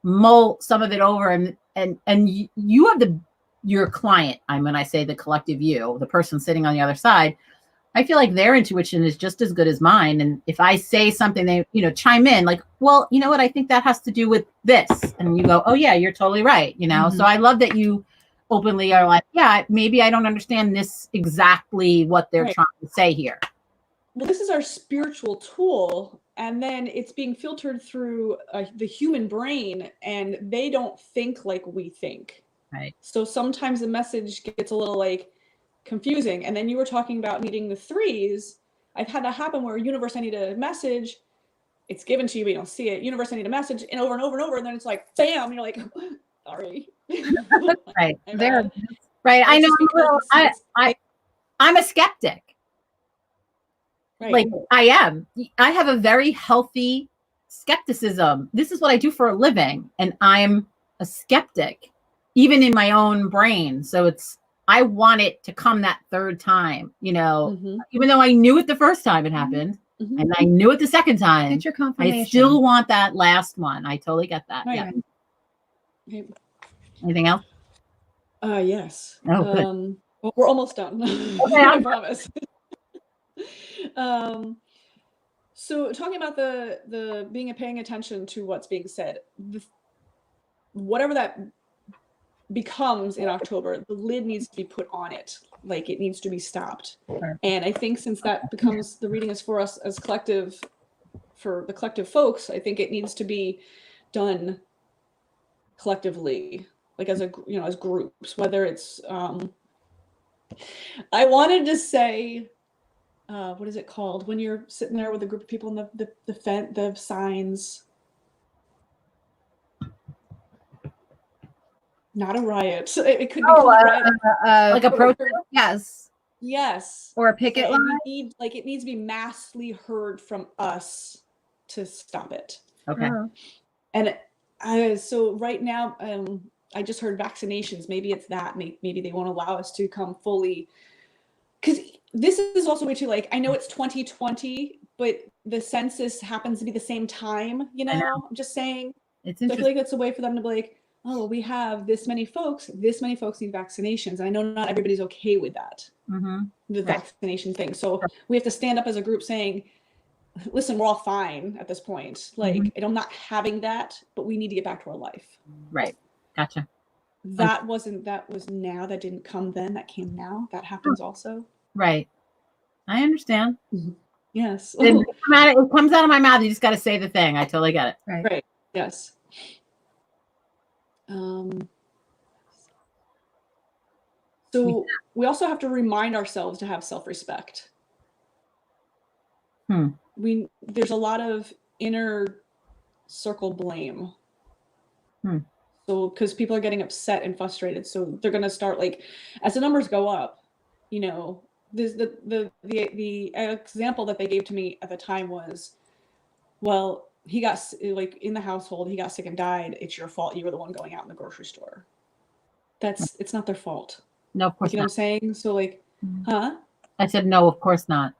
mull some of it over and you have your client. When I say the collective you, the person sitting on the other side, I feel like their intuition is just as good as mine. And if I say something, they, chime in like, well, you know what? I think that has to do with this. And you go, oh yeah, you're totally right. Mm-hmm. So I love that you openly are like, yeah, maybe I don't understand this exactly what they're trying to say here.
Well, this is our spiritual tool. And then it's being filtered through the human brain, and they don't think like we think.
Right.
So sometimes the message gets a little confusing. And then you were talking about needing the threes. I've had that happen where universe, I need a message. It's given to you, but you don't see it. Universe, I need a message, and over and over and over. And then it's like, bam, you're like, sorry.
Right. There. Right. I know. I'm a skeptic. Right. Like I am. I have a very healthy skepticism. This is what I do for a living. And I'm a skeptic, even in my own brain. So I want it to come that third time, mm-hmm. Even though I knew it the first time it happened, mm-hmm. and I knew it the second time.
Get your confirmation.
I still want that last one. I totally get that.
Right.
Yeah. Okay. Anything else?
Yes.
Oh, good.
Well, we're almost done.
Okay,
I promise. So talking about the paying attention to what's being said, whatever that becomes in October, the lid needs to be put on it. Like it needs to be stopped. Sure. And I think since that becomes the reading is for us as collective, for the collective folks, I think it needs to be done collectively, like as as groups, whether it's I wanted to say what is it called when you're sitting there with a group of people in the signs? Not a riot. It could be a riot.
Like a protest.
Yes.
Yes.
Or a picket line.
It needs to be massively heard from us to stop it.
Okay.
And so right now, I just heard vaccinations. Maybe it's that. Maybe they won't allow us to come fully. Because this is also way too, like, I know it's 2020, but the census happens to be the same time, you know? I'm just saying.
It's
So I
interesting.
feel like that's a way for them to be like, oh, we have this many folks need vaccinations. And I know not everybody's okay with that, the vaccination thing. So we have to stand up as a group saying, listen, we're all fine at this point. Like, I'm not having that, but we need to get back to our life.
Right. Gotcha.
That was now. That didn't come then. That came now. That happens also.
Right. I understand.
Yes.
It comes out of my mouth. You just got to say the thing. I totally get it.
Right. Yes. So we also have to remind ourselves to have self-respect. There's a lot of inner circle blame. So because people are getting upset and frustrated, so they're going to start, like, as the numbers go up, you know, the example that they gave to me at the time was, well, he got, like, in the household, he got sick and died. It's your fault. You were the one going out in the grocery store. It's not their fault.
No, of course
you know
not.
what I'm saying? So, like, huh?
I said, no, of course not.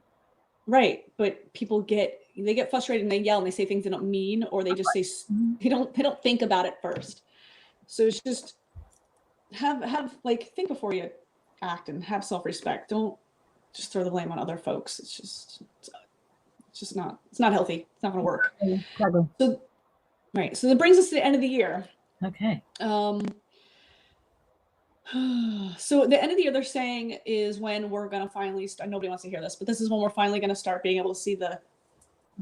Right. But people get frustrated and they yell and they say things they don't mean, or they just say, they don't think about it first. So it's just have like, think before you act and have self-respect. Don't just throw the blame on other folks. It's not healthy. It's not going to work. So, right. So that brings us to the end of the year.
Okay.
So the end of the year, they're saying, is when we're going to finally nobody wants to hear this, but this is when we're finally going to start being able to see the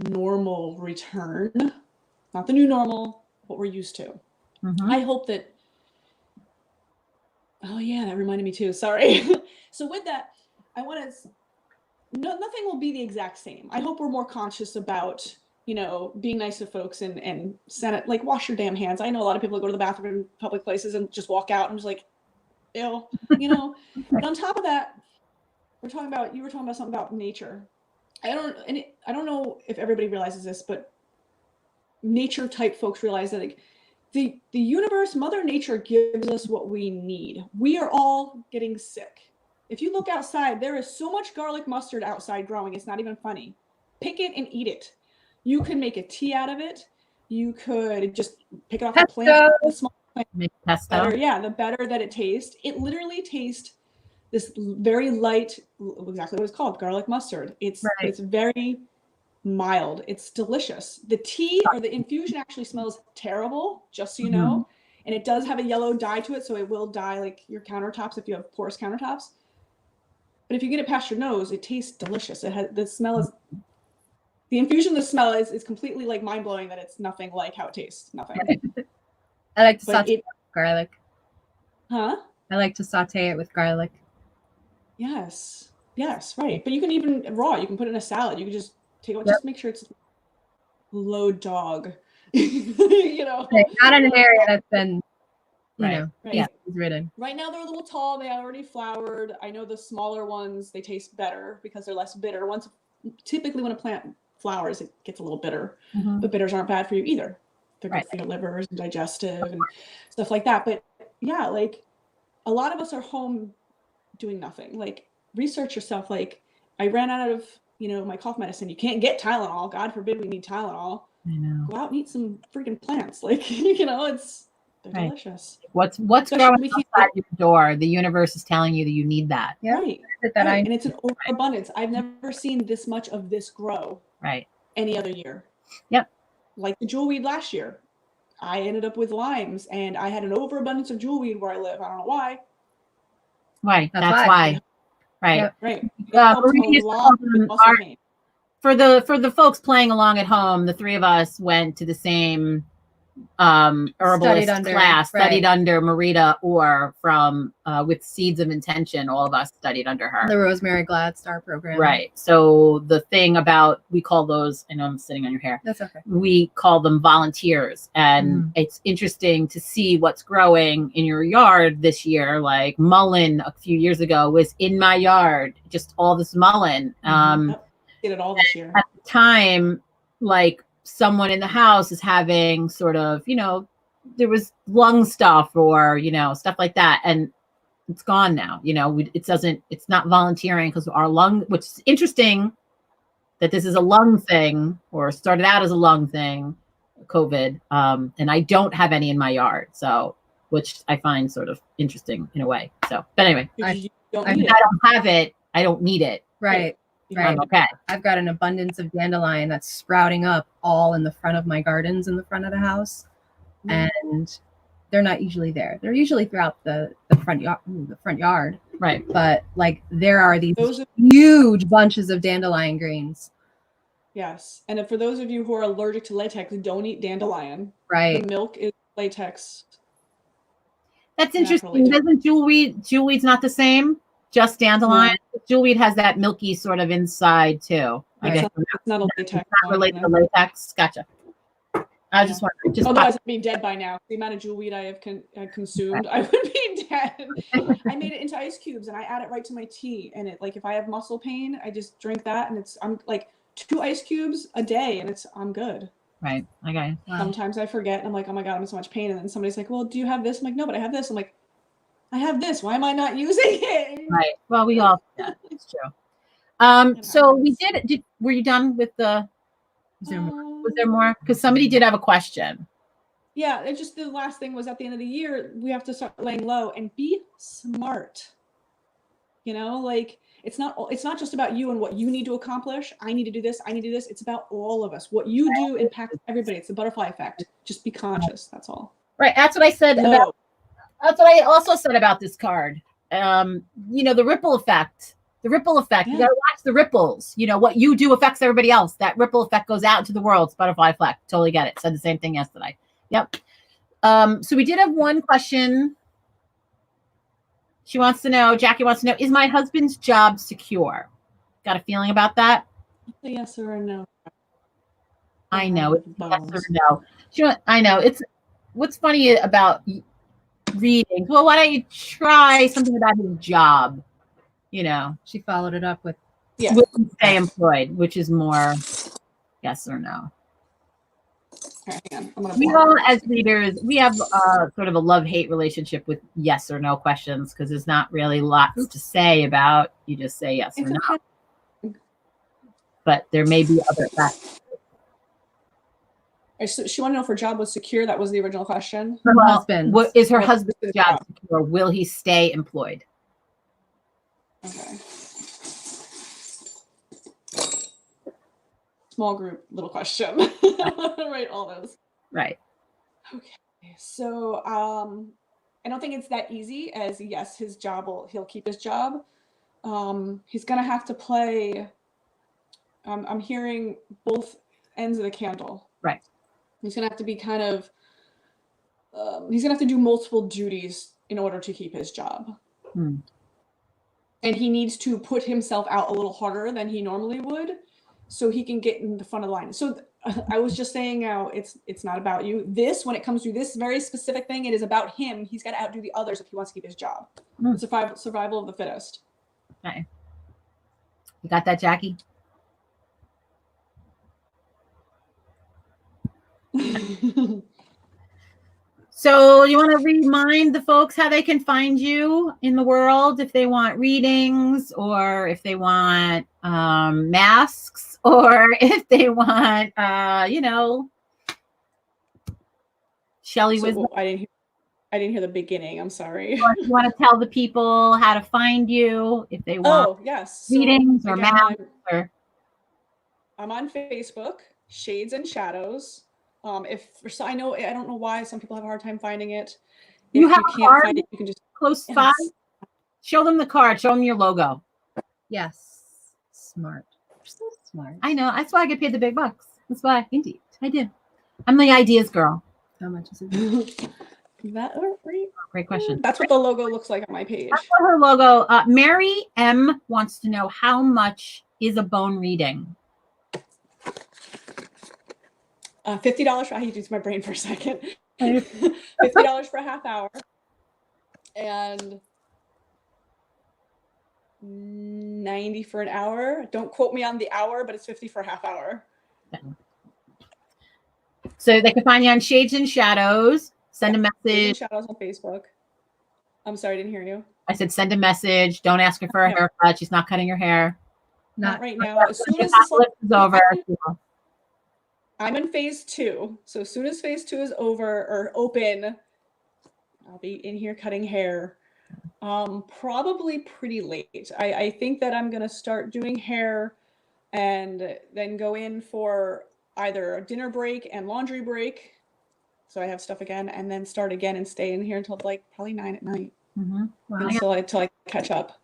normal return, not the new normal, what we're used to. I hope that, oh yeah, that reminded me too. Sorry. So with that, I want to, nothing will be the exact same. I hope we're more conscious about, you know, being nice to folks and like, wash your damn hands. I know a lot of people go to the bathroom in public places and just walk out and just like, ew, you know. But on top of that, you were talking about something about nature. I don't know if everybody realizes this, but nature type folks realize that, like, the universe, Mother Nature, gives us what we need. We are all getting sick. If you look outside, there is so much garlic mustard outside growing. It's not even funny. Pick it and eat it. You could make a tea out of it. You could just pick it off the plant. The small plant.
Make pesto.
The better that it tastes. It literally tastes this very light, exactly what it's called, garlic mustard. It's very mild. It's delicious. The tea or the infusion actually smells terrible, just so you know. And it does have a yellow dye to it, so it will dye, like, your countertops if you have porous countertops. But if you get it past your nose, it tastes delicious. It has, the smell is, the infusion, the smell is completely, like, mind-blowing that it's nothing like how it tastes. Nothing.
I like to saute it with garlic.
Huh?
I like to saute it with garlic.
Yes, right. But you can even raw. You can put it in a salad. You can just take it. Just make sure it's low dog. You know,
not in an area that's been, ridden.
Right now they're a little tall. They already flowered. I know the smaller ones, they taste better because they're less bitter. Typically when a plant flowers, it gets a little bitter. But bitters aren't bad for you either. They're good for your livers and digestive and stuff like that. But yeah, like, a lot of us are home doing nothing. Like, research yourself. Like, I ran out of, my cough medicine. You can't get Tylenol. God forbid we need Tylenol.
I know.
Go out and eat some freaking plants. Like, they're delicious.
What's growing outside your door? The universe is telling you that you need that.
Right. And it's an overabundance. I've never seen this much of this grow.
Right.
Any other year.
Yep.
Like the jewelweed last year. I ended up with limes, and I had an overabundance of jewelweed where I live. I don't know why.
Right. That's why. Right.
Yep. Right.
For the folks playing along at home, the three of us went to the same herbalist class, studied under Marita, or from with Seeds of Intention. All of us studied under her.
The Rosemary Gladstar program.
Right. So the thing about, we call those, I know I'm sitting on your hair.
That's okay.
We call them volunteers. And it's interesting to see what's growing in your yard this year. Like mullein a few years ago was in my yard, just all this mullein.
Did it all this year.
At the time, like someone in the house is having sort of, you know, there was lung stuff or, you know, stuff like that. And it's gone now. You know, it's not volunteering because our lung, which is interesting that this is a lung thing, or started out as a lung thing, COVID. And I don't have any in my yard. So, which I find sort of interesting in a way. So, but anyway, I don't have it. I don't need it.
Right. Right.
Okay.
I've got an abundance of dandelion that's sprouting up all in the front of my gardens in the front of the house. And they're not usually there. They're usually throughout the front yard.
Right.
But like there are these huge bunches of dandelion greens.
Yes. And for those of you who are allergic to latex, don't eat dandelion.
Right.
The milk is latex.
That's interesting. Doesn't jewelweed's not the same? Just dandelion? Jewelweed has that milky sort of inside too. I guess
it's not a latex.
It's not related to latex. Gotcha. I was just wondering.
Otherwise, I'd be dead by now. The amount of jewelweed I have consumed, I would be dead. I made it into ice cubes and I add it right to my tea. And it, like, if I have muscle pain, I just drink that, and I'm like 2 ice cubes a day, and I'm good.
Right. Okay.
Wow. Sometimes I forget. And I'm like, oh my God, I'm in so much pain. And then somebody's like, well, do you have this? I'm like, no, but I have this. I'm like, I have this. Why am I not using it?
Right. Well, we all. Yeah, it's true. So we did. Were you done with the? Was there more? Because somebody did have a question.
Yeah, it's just the last thing was at the end of the year, we have to start laying low and be smart. You know, like it's not just about you and what you need to accomplish. I need to do this. I need to do this. It's about all of us. What you do impacts everybody. It's the butterfly effect. Just be conscious. That's all.
Right. That's what I said about. That's what I also said about this card. You know, the ripple effect. The ripple effect. You gotta watch the ripples. You know, what you do affects everybody else. That ripple effect goes out into the world. It's butterfly effect. Totally get it. Said the same thing yesterday. Yep. So we did have one question. She wants to know, Jackie wants to know, is my husband's job secure? Got a feeling about that?
Yes or no?
I know. It's yes or no. I know. It's what's funny about reading. Well, why don't you try something about his job? You know,
she followed it up with
will he stay employed, which is more yes or no. We all, as readers, we have sort of a love-hate relationship with yes or no questions because there's not really lots to say about. You just say yes or no. But there may be other factors.
So she wanted to know if her job was secure. That was the original question.
Her husband. What is her husband's job secure? Will he stay employed?
Okay. Small group, little question. Right, all those.
Right.
Okay. So I don't think it's that easy as yes, he'll keep his job. He's gonna have to play. I'm hearing both ends of the candle.
Right.
He's gonna have to be kind of he's gonna have to do multiple duties in order to keep his job. And he needs to put himself out a little harder than he normally would so he can get in the front of the line. So I was just saying how it's not about you. When it comes to this very specific thing, it is about him. He's got to outdo the others if he wants to keep his job. Survival of the fittest.
Okay. You got that, Jackie? So you want to remind the folks how they can find you in the world if they want readings or if they want masks or if they want, you know, Shelley wisdom.
I didn't hear the beginning. I'm sorry.
You want to tell the people how to find you if they want readings or masks?
I'm on Facebook, Shades and Shadows. I don't know why some people have a hard time finding it. If
you can't
find it, you can just
close by. Show them the card. Show them your logo.
Yes. Smart. You're so smart.
I know. That's why I get paid the big bucks. That's why. Indeed. I do. I'm the ideas girl.
How much is it?
Great question.
That's what the logo looks like on my page.
That's what her logo. Mary M wants to know, how much is a bone reading?
$50 for, I used my brain for a second. $50 for a half hour. And $90 for an hour. Don't quote me on the hour, but it's $50 for a half hour.
So they can find you on Shades and Shadows. Send a message.
Shadows on Facebook. I'm sorry, I didn't hear you.
I said send a message. Don't ask her for a haircut. She's not cutting her hair.
Not right now. As soon as this
is over.
I'm in phase 2. So as soon as phase 2 is over or open, I'll be in here cutting hair. Probably pretty late. I think that I'm gonna start doing hair and then go in for either a dinner break and laundry break. So I have stuff again, and then start again and stay in here until like probably 9 at night. Until I catch up.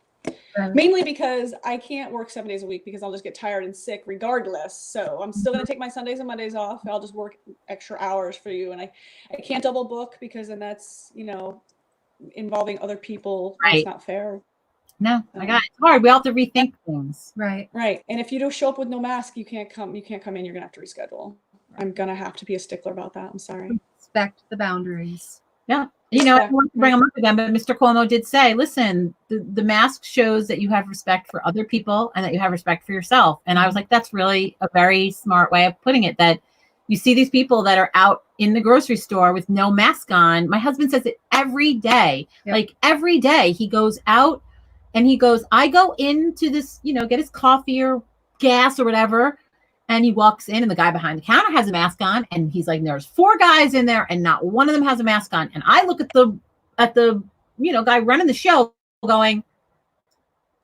Mainly because I can't work 7 days a week because I'll just get tired and sick regardless. So I'm still going to take my Sundays and Mondays off. I'll just work extra hours for you. And I can't double book because then that's, you know, involving other people. Right. It's not fair.
No, I got it. It's hard. We all have to rethink things.
Right.
Right. And if you don't show up with no mask, you can't come in. You're going to have to reschedule. I'm going to have to be a stickler about that. I'm sorry.
Respect the boundaries.
Yeah. You know, I want to bring them up again, but Mr. Cuomo did say, listen, the mask shows that you have respect for other people and that you have respect for yourself. And I was like, that's really a very smart way of putting it, that you see these people that are out in the grocery store with no mask on. My husband says it every day. Yep. Like every day he goes out and he goes, I go into this, you know, get his coffee or gas or whatever. And he walks in and the guy behind the counter has a mask on. And he's like, there's 4 guys in there and not one of them has a mask on. And I look at the, you know, guy running the show going,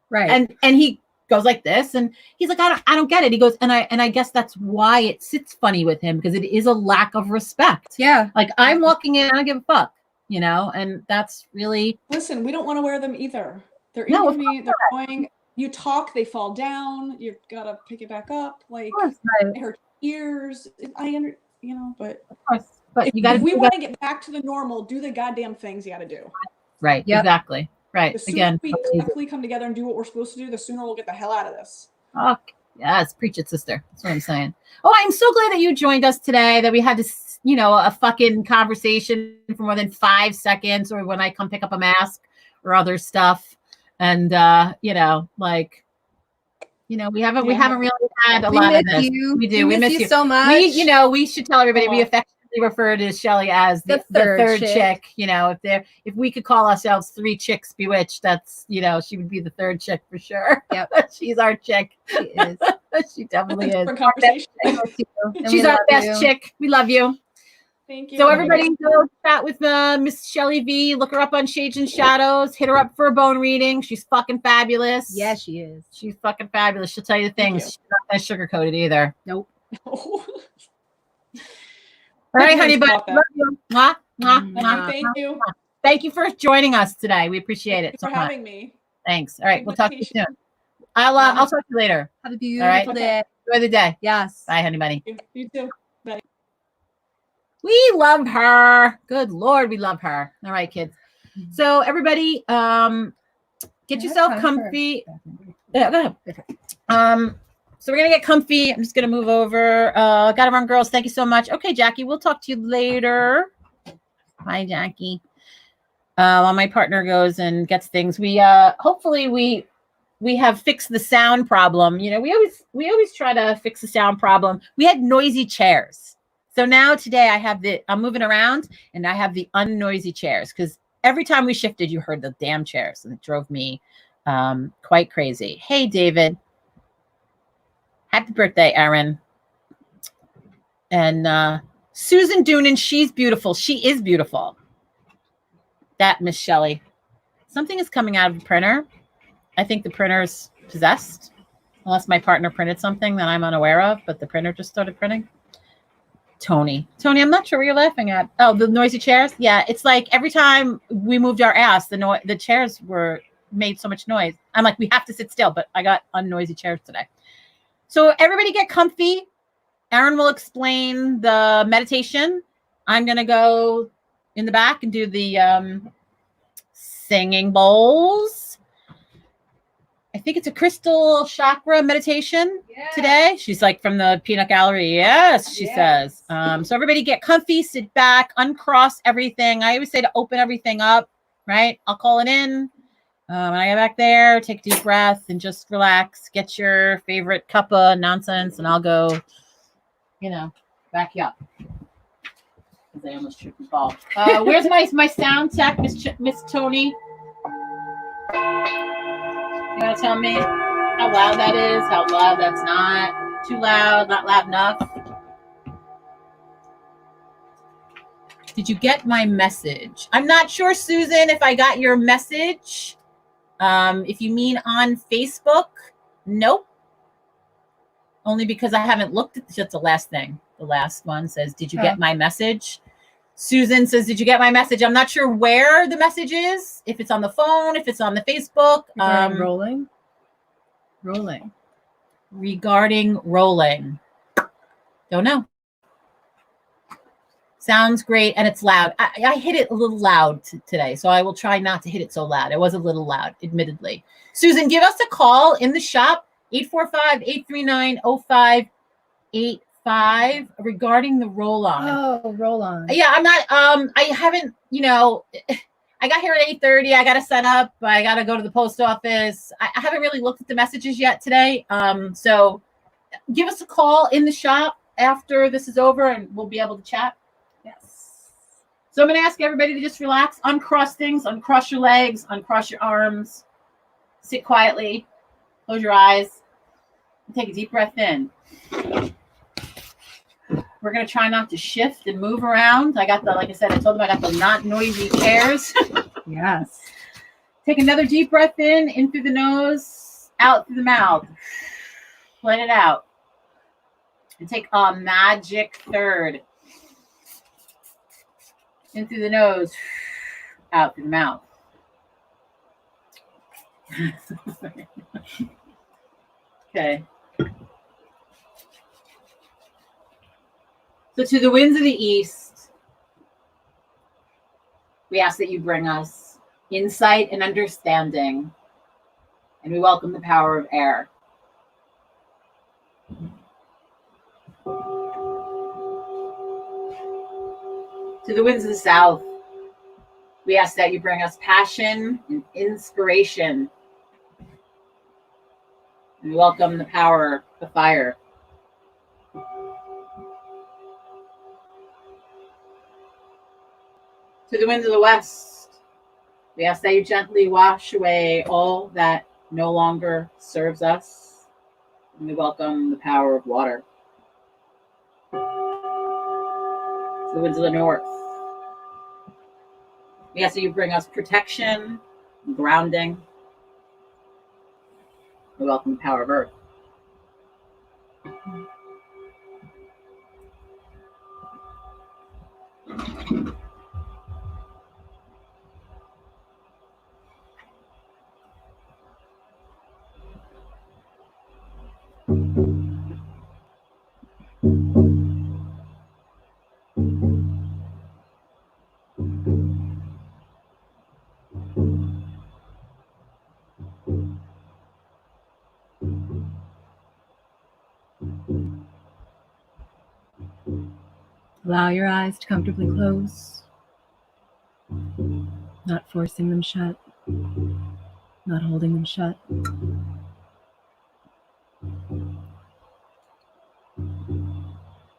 right. And he goes like this. And he's like, I don't get it. He goes, and I guess that's why it sits funny with him, because it is a lack of respect.
Yeah.
Like I'm walking in, I don't give a fuck, you know, and that's really.
Listen, we don't want to wear them either. They're inconvenient. They're annoying. You talk, they fall down. You've got to pick it back up. Like it hurts ears. You know, but
of course. But you got.
If we want to get back to the normal, do the goddamn things you got to do.
Right. Yep. Exactly. Right.
The sooner we collectively come together and do what we're supposed to do, the sooner we'll get the hell out of this.
Oh, yes, preach it, sister. That's what I'm saying. Oh, I'm so glad that you joined us today. That we had this, you know, a fucking conversation for more than 5 seconds, or when I come pick up a mask or other stuff. And you know, like, you know, we haven't really had a lot of this. We do. We miss you so much. We should tell everybody we affectionately refer to Shelly as the third chick. You know, if we could call ourselves 3 chicks bewitched, that's, you know, she would be the third chick for sure. Yep. She's our chick. She is. She definitely is. She's our best chick. We love you.
Thank you.
So everybody go chat with Miss Shelly V. Look her up on Shades and Shadows. Hit her up for a bone reading. She's fucking fabulous.
Yeah, she is.
She's fucking fabulous. She'll tell you the things. She's not that sugar-coated either.
Nope.
All right, honey, but love you. Mwah, mwah,
mwah. Thank you.
Thank you for joining us today. We appreciate it.
Thank you for having me.
Thanks. All right, we'll talk to you soon. I'll talk to you later.
Have a beautiful day.
Enjoy the day.
Yes.
Bye, honey bunny.
You too. Bye.
We love her. Good Lord, we love her. All right, kids. So everybody, get yourself comfy. Yeah, go ahead. So we're gonna get comfy. I'm just gonna move over. Gotta run, girls. Thank you so much. Okay, Jackie, we'll talk to you later. Bye, Jackie. While my partner goes and gets things, we hopefully we have fixed the sound problem. You know, we always try to fix the sound problem. We had noisy chairs. So now today I'm moving around and I have the unnoisy chairs, because every time we shifted, you heard the damn chairs, and it drove me quite crazy. Hey, David. Happy birthday, Erin. And Susan Doonan, she's beautiful. She is beautiful. That Miss Shelley. Something is coming out of the printer. I think the printer's possessed, unless my partner printed something that I'm unaware of, but the printer just started printing. Tony, I'm not sure what you're laughing at. Oh, the noisy chairs? Yeah, it's like every time we moved our ass, the chairs made so much noise. I'm like, we have to sit still, but I got unnoisy chairs today. So everybody get comfy. Erin will explain the meditation. I'm going to go in the back and do the singing bowls. I think it's a crystal chakra meditation today. She's like from the peanut gallery. Yes, she says. So everybody get comfy, sit back, uncross everything. I always say to open everything up, right? I'll call it in. When I get back there, take a deep breath and just relax. Get your favorite cuppa nonsense, and I'll go, back you up. Because I almost tripped and fall. Where's my sound tech, Miss Tony? You want to tell me how loud that is? How loud that's not? Too loud? Not loud enough? Did you get my message? I'm not sure, Susan, if I got your message. If you mean on Facebook, nope. Only because I haven't looked at just the last thing. The last one says, did you get my message? Susan says, did you get my message? I'm not sure where the message is. If it's on the phone, if it's on the Facebook.
Rolling.
Regarding rolling. Don't know. Sounds great, and it's loud. I hit it a little loud today, so I will try not to hit it so loud. It was a little loud, admittedly. Susan, give us a call in the shop, 845-839-0585, regarding the roll-on.
Oh, roll-on.
Yeah, I'm not, I haven't, I got here at 8:30. I got to set up. I got to go to the post office. I haven't really looked at the messages yet today. So give us a call in the shop after this is over, and we'll be able to chat.
Yes.
So I'm going to ask everybody to just relax, uncross things, uncross your legs, uncross your arms, sit quietly, close your eyes, and take a deep breath in. We're going to try not to shift and move around. I got like I said, I told them I got the not noisy chairs.
Yes.
Take another deep breath in through the nose, out through the mouth. Let it out. And take a magic third. In through the nose, out through the mouth. Okay. So to the winds of the east, we ask that you bring us insight and understanding, and we welcome the power of air. To the winds of the south, we ask that you bring us passion and inspiration. And we welcome the power of fire. To the winds of the west, we ask that you gently wash away all that no longer serves us. And we welcome the power of water. To the winds of the north, we ask that you bring us protection and grounding. We welcome the power of earth.
Allow your eyes to comfortably close, not forcing them shut, not holding them shut.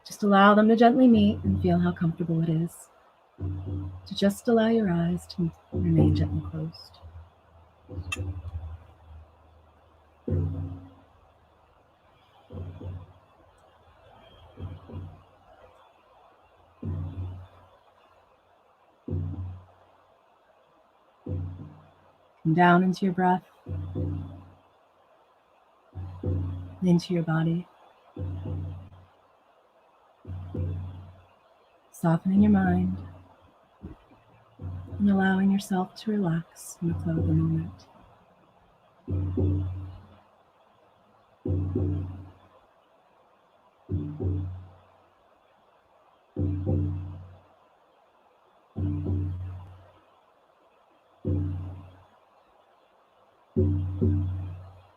Just allow them to gently meet and feel how comfortable it is to just allow your eyes to remain gently closed. Come down into your breath, into your body, softening your mind and allowing yourself to relax in the flow of the moment.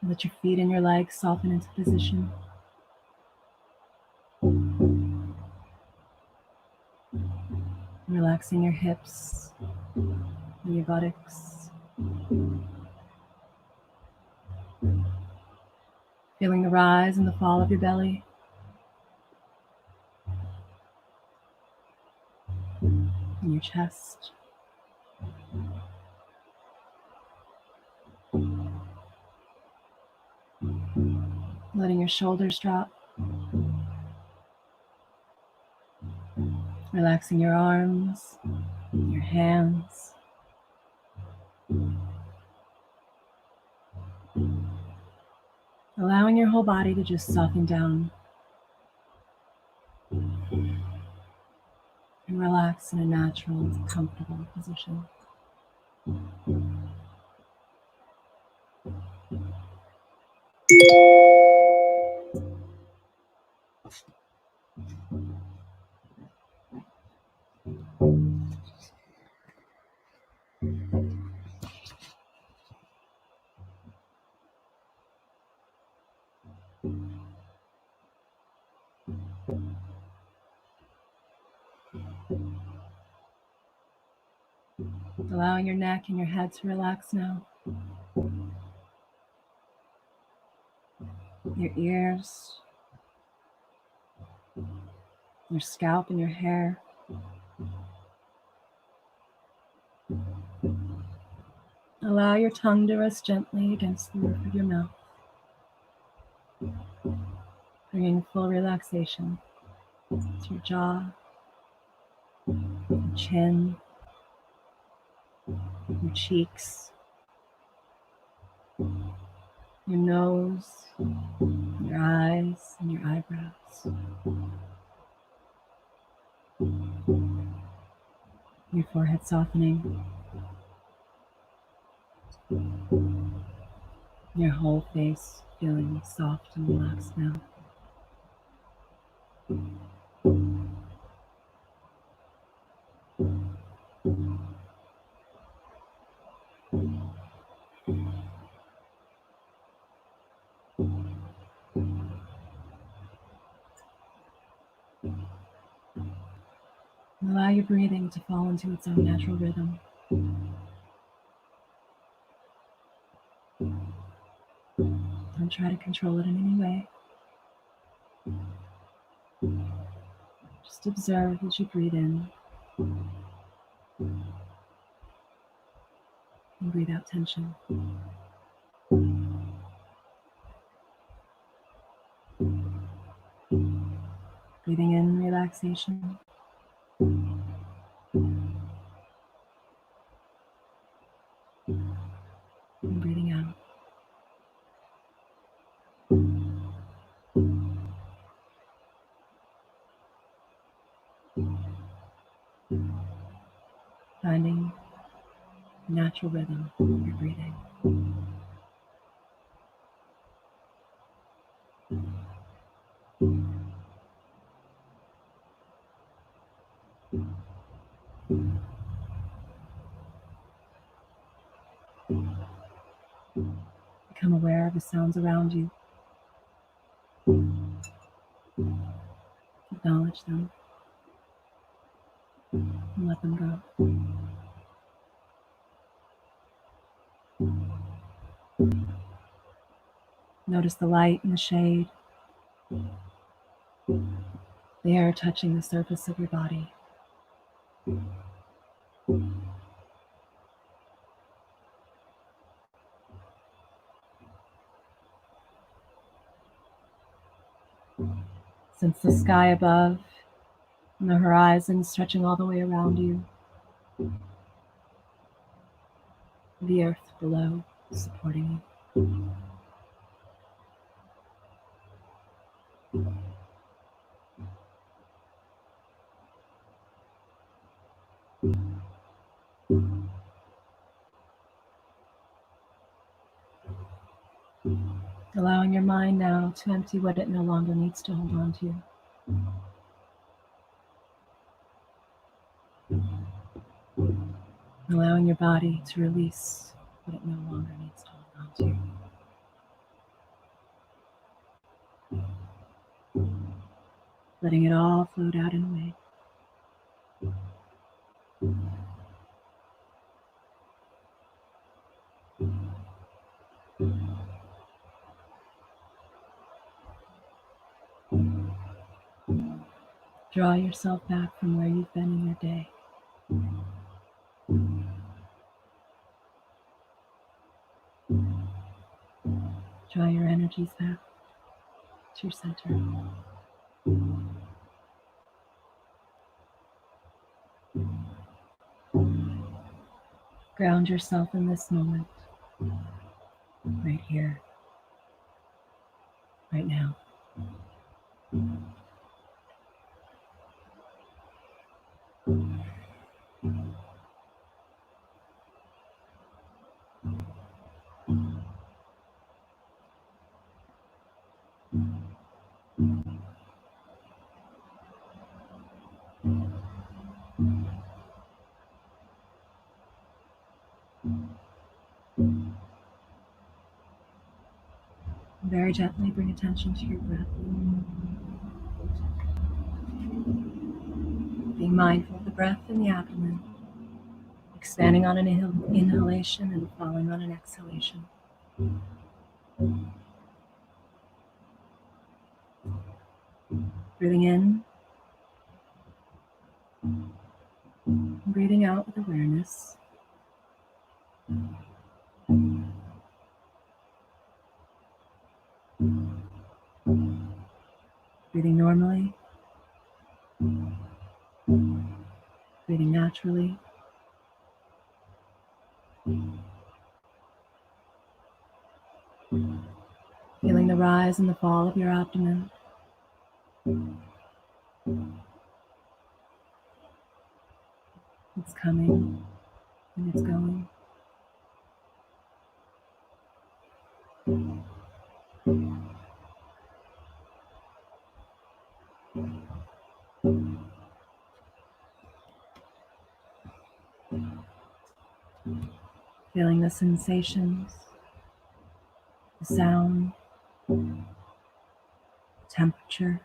Let your feet and your legs soften into position. Relaxing your hips and your buttocks. Feeling the rise and the fall of your belly. And your chest. Letting your shoulders drop. Relaxing your arms, your hands. Allowing your whole body to just soften down and relax in a natural, comfortable position. Allowing your neck and your head to relax now. Your ears, your scalp and your hair. Allow your tongue to rest gently against the roof of your mouth, bringing full relaxation to your jaw, your chin, your cheeks, your nose, your eyes, and your eyebrows. Your forehead softening. Your whole face feeling soft and relaxed now. Allow your breathing to fall into its own natural rhythm. Don't try to control it in any way. Just observe as you breathe in and breathe out tension. Breathing in relaxation. And breathing out. Finding natural rhythm of your breathing. Become aware of the sounds around you. Acknowledge them and let them go. Notice the light and the shade, the air touching the surface of your body. Sense the sky above and the horizon stretching all the way around you. The earth below supporting you. Allowing your mind now to empty what it no longer needs to hold on to. Allowing your body to release what it no longer needs to hold on around you. Letting it all float out and away. Draw yourself back from where you've been in your day. Draw your energies back to your center. Ground yourself in this moment, right here, right now. Very gently bring attention to your breath. Being mindful of the breath in the abdomen, expanding on an inhalation and falling on an exhalation. Breathing in, breathing out with awareness. Breathing normally, breathing naturally. Feeling the rise and the fall of your abdomen. It's coming and it's going. Feeling the sensations, the sound, temperature.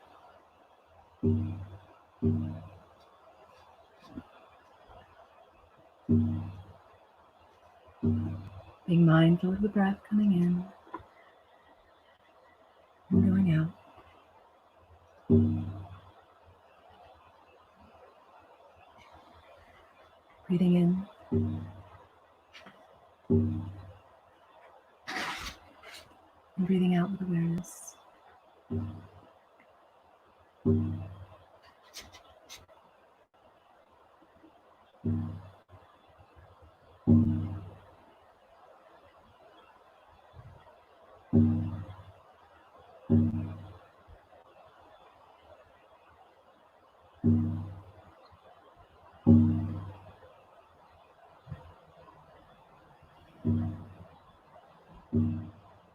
Being mindful of the breath coming in and going out. Breathing in. And breathing out with awareness.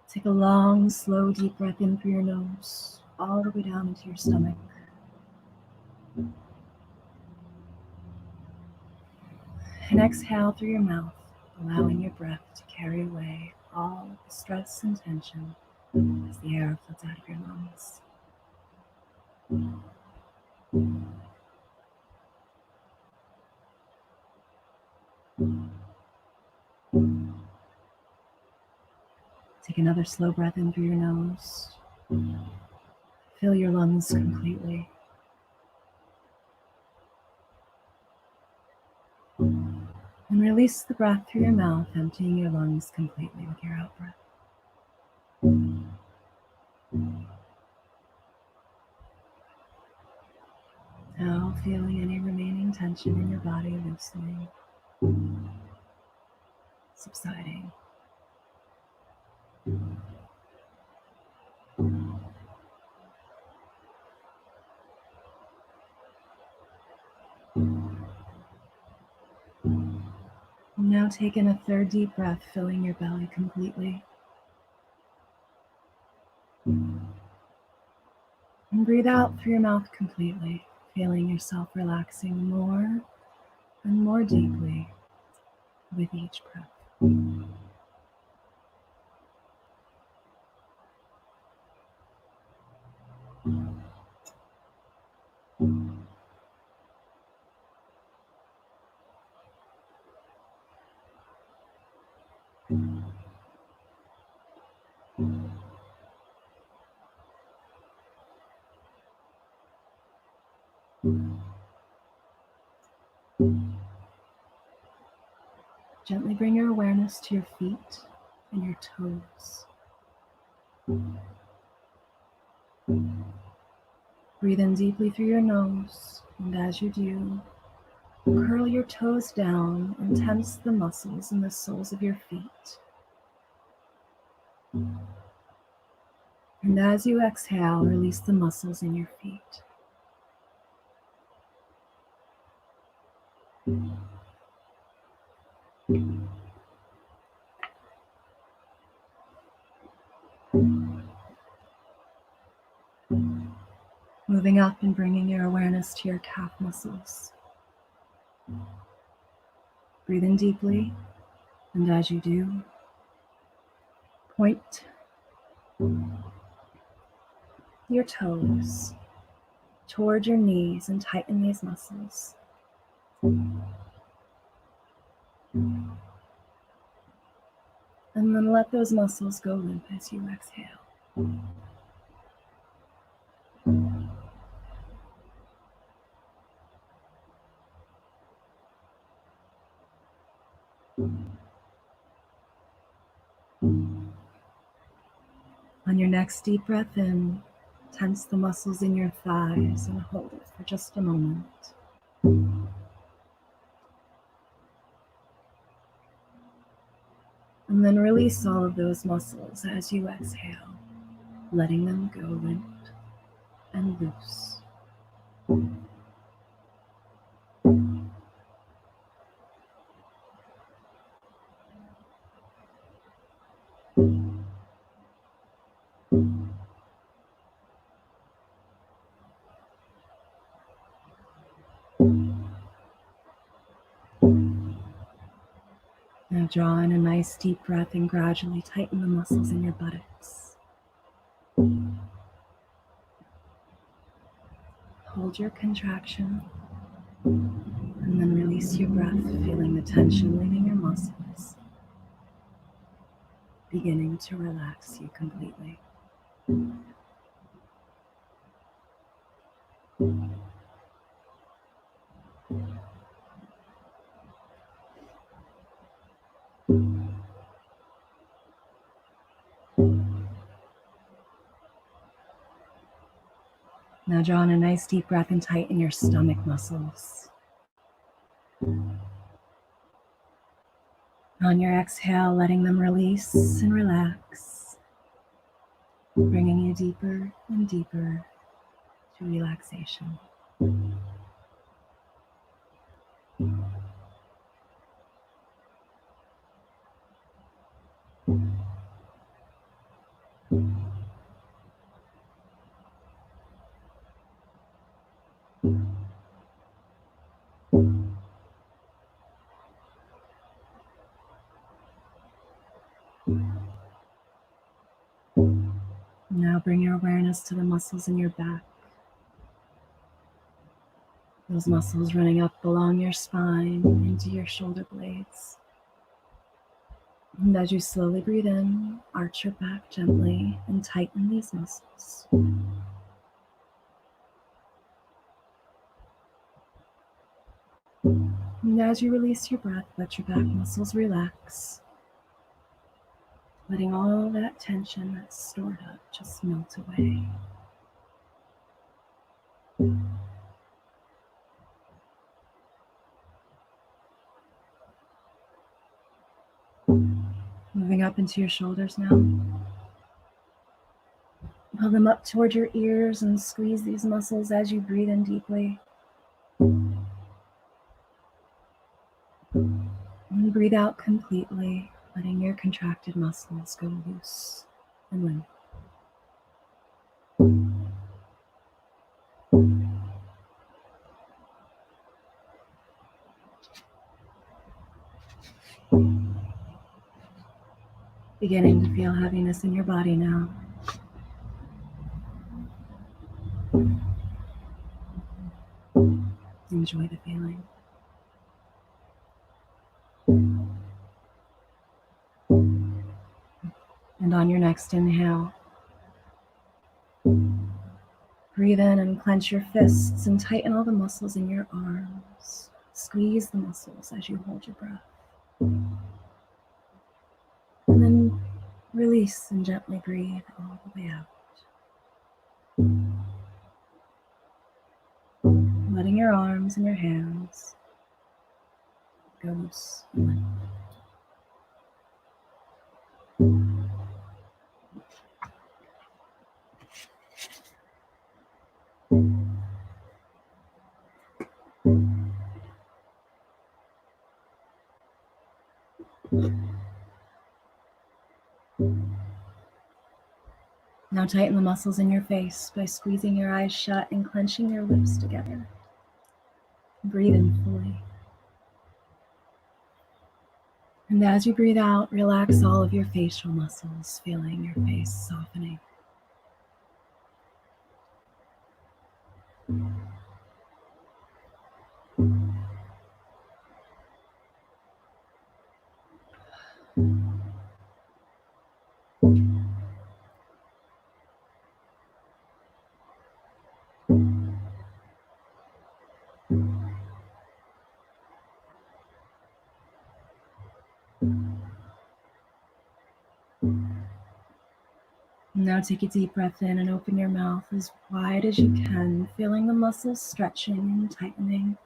Take a long, slow, deep breath in through your nose, all the way down into your stomach. And exhale through your mouth, allowing your breath to carry away all of the stress and tension as the air floats out of your lungs. Take another slow breath in through your nose. Fill your lungs completely. And release the breath through your mouth, emptying your lungs completely with your out breath. Now feeling any remaining tension in your body loosening, subsiding. Now take in a third deep breath, filling your belly completely. And breathe out through your mouth completely, feeling yourself relaxing more and more deeply with each breath. Gently bring your awareness to your feet and your toes. Breathe in deeply through your nose, and as you do, curl your toes down and tense the muscles in the soles of your feet. And as you exhale, release the muscles in your feet. Moving up and bringing your awareness to your calf muscles. Breathe in deeply, and as you do, point your toes toward your knees and tighten these muscles. And then let those muscles go limp as you exhale. On your next deep breath in, tense the muscles in your thighs and hold it for just a moment. And then release all of those muscles as you exhale, letting them go limp and loose. Now draw in a nice deep breath and gradually tighten the muscles in your buttocks. Hold your contraction and then release your breath, feeling the tension leaving your muscles, beginning to relax you completely. Now draw in a nice deep breath and tighten your stomach muscles. On your exhale, letting them release and relax, bringing you deeper and deeper to relaxation. Now bring your awareness to the muscles in your back. Those muscles running up along your spine into your shoulder blades. And as you slowly breathe in, arch your back gently and tighten these muscles. And as you release your breath, let your back muscles relax, letting all that tension that's stored up just melt away. Moving up into your shoulders now. Pull them up toward your ears and squeeze these muscles as you breathe in deeply. And breathe out completely, letting your contracted muscles go loose and limp. Beginning to feel heaviness in your body now. Enjoy the feeling. And on your next inhale, breathe in and clench your fists and tighten all the muscles in your arms. Squeeze the muscles as you hold your breath. And then release and gently breathe all the way out. Letting your arms and your hands go loose and limp. Now tighten the muscles in your face by squeezing your eyes shut and clenching your lips together. Breathe in fully. And as you breathe out, relax all of your facial muscles, feeling your face softening. Now take a deep breath in and open your mouth as wide as you can, feeling the muscles stretching and tightening.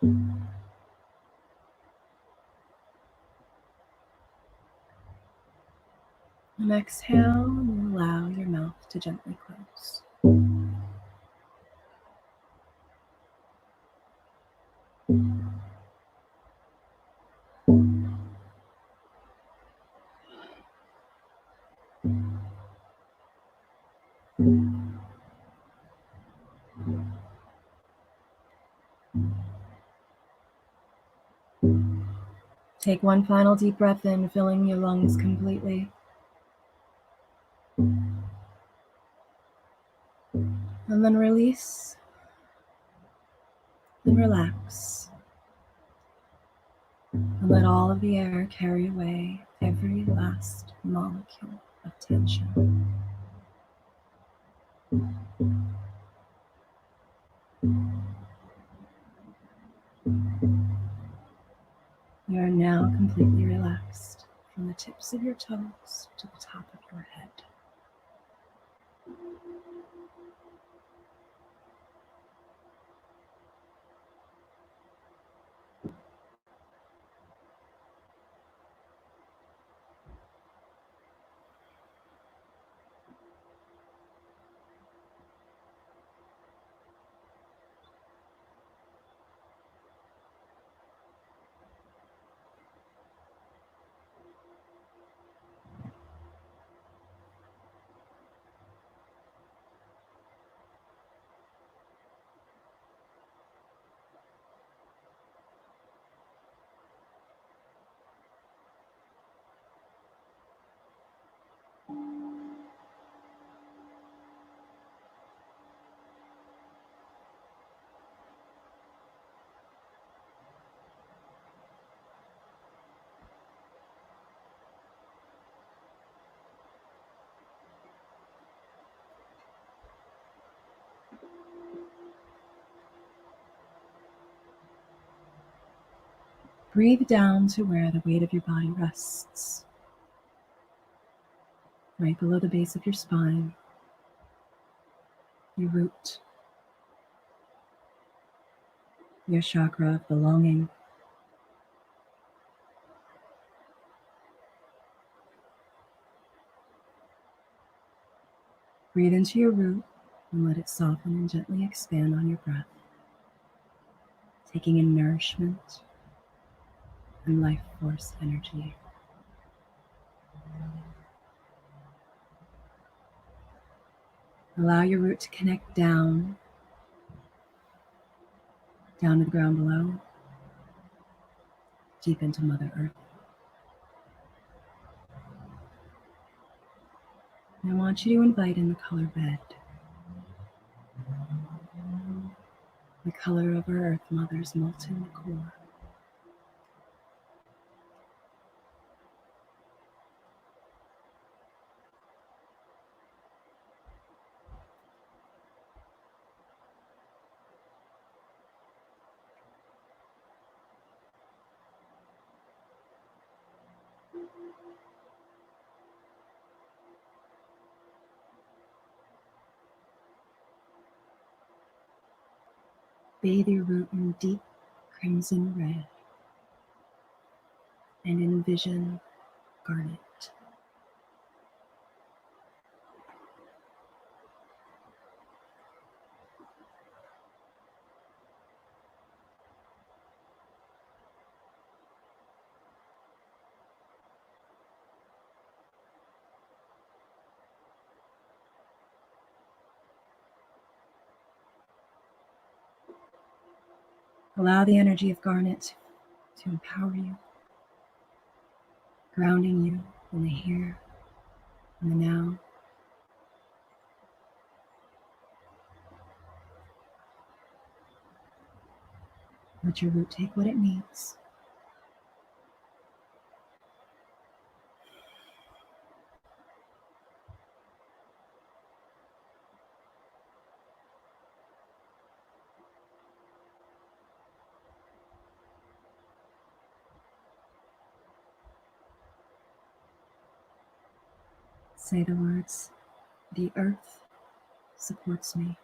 And exhale and allow your mouth to gently close. Take one final deep breath in, filling your lungs completely. And then release and relax. And let all of the air carry away every last molecule of tension. You are now completely relaxed from the tips of your toes to the top of your head. Breathe down to where the weight of your body rests, right below the base of your spine, your root, your chakra of belonging. Breathe into your root and let it soften and gently expand on your breath, taking in nourishment and life force energy. Allow your root to connect down to the ground below, deep into Mother Earth. And I want you to invite in the color red, the color of our Earth Mother's molten core. Bathe your root in deep crimson red and envision garnet. Allow the energy of garnet to empower you, grounding you in the here and the now. Let your root take what it needs. Say the words, "The earth supports me."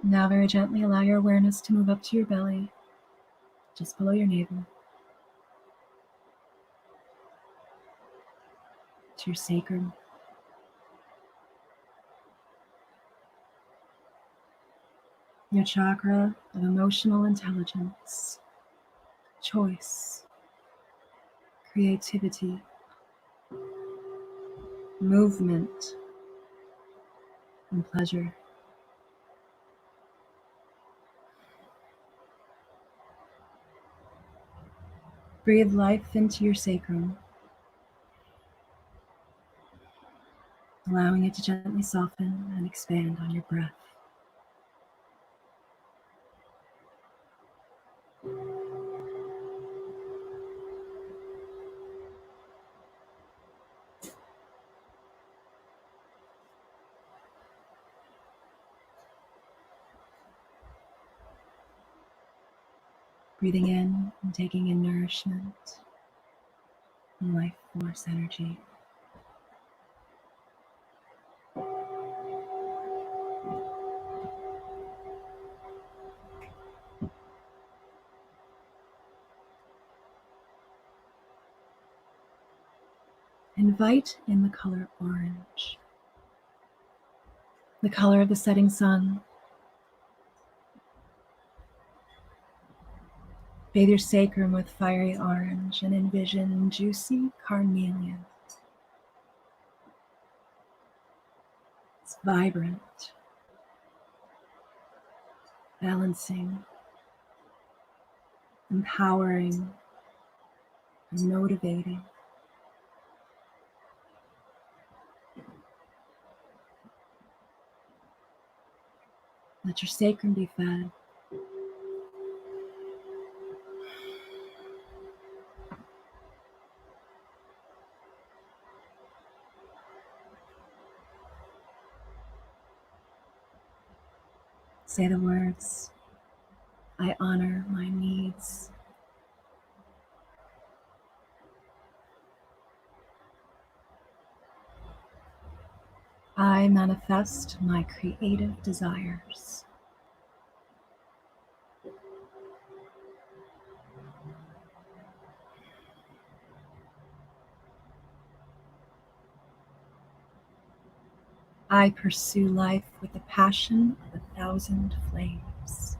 Now very gently allow your awareness to move up to your belly, just below your navel, to your sacrum. Your chakra of emotional intelligence, choice, creativity, movement, and pleasure. Breathe life into your sacrum, allowing it to gently soften and expand on your breath. Breathing in and taking in nourishment and life force energy. Invite in the color orange, the color of the setting sun. Bathe your sacrum with fiery orange and envision juicy carnelian. It's vibrant, balancing, empowering, and motivating. Let your sacrum be fed. Say the words, "I honor my needs." I manifest my creative desires. I pursue life with the passion of 1,000 flames.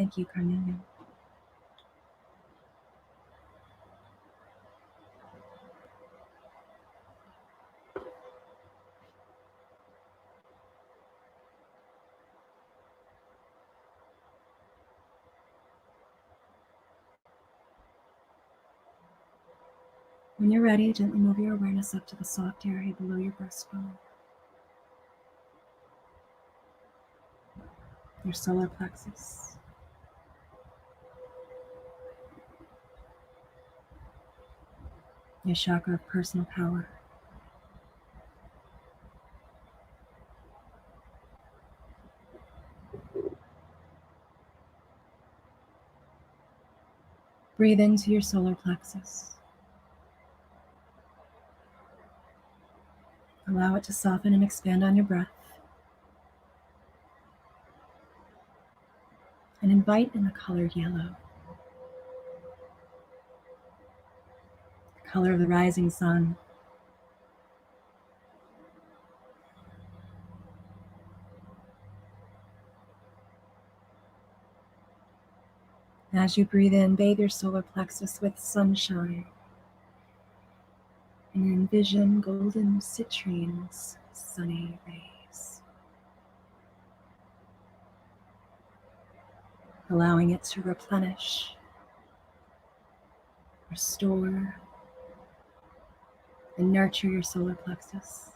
Thank you, Carnelian. When you're ready, gently move your awareness up to the soft area below your breastbone, your solar plexus. Your chakra of personal power. Breathe into your solar plexus. Allow it to soften and expand on your breath. And invite in the color yellow, the color of the rising sun. As you breathe in, bathe your solar plexus with sunshine and envision golden citrine's sunny rays, allowing it to replenish, restore, and nurture your solar plexus.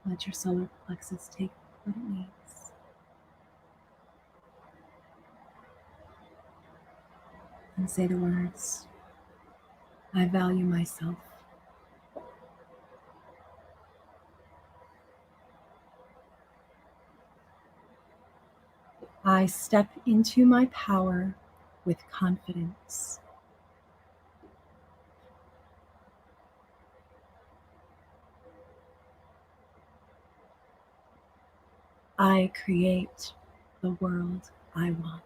Let your solar plexus take what it needs. And say the words, I value myself. I step into my power with confidence. I create the world I want.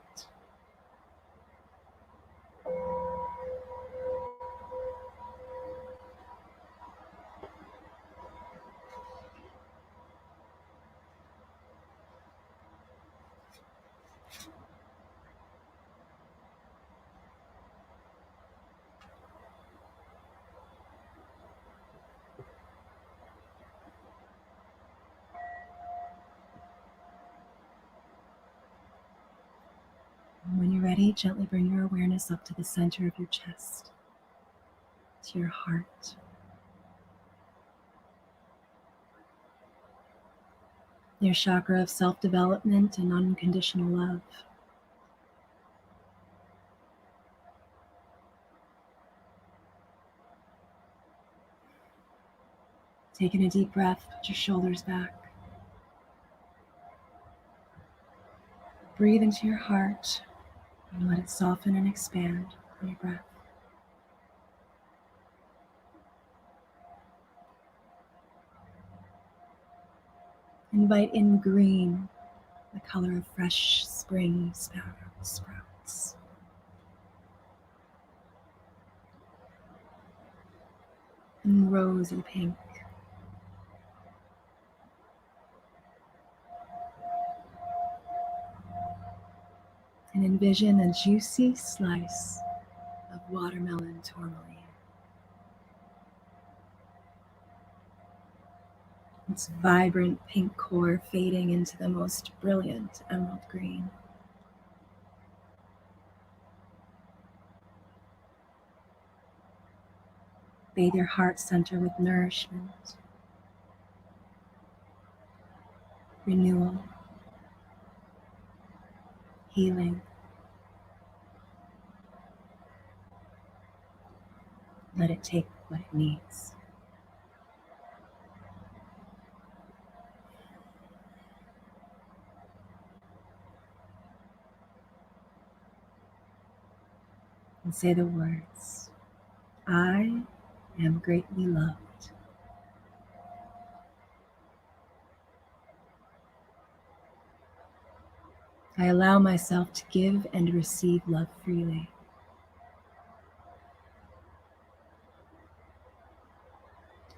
When you're ready, gently bring your awareness up to the center of your chest, to your heart. Your chakra of self-development and unconditional love. Taking a deep breath, put your shoulders back. Breathe into your heart and let it soften and expand on your breath. Invite in green, the color of fresh spring sprouts. And rosy pink. And envision a juicy slice of watermelon tourmaline. Its vibrant pink core fading into the most brilliant emerald green. Bathe your heart center with nourishment, renewal, healing. Let it take what it needs. And say the words, I am greatly loved. I allow myself to give and receive love freely.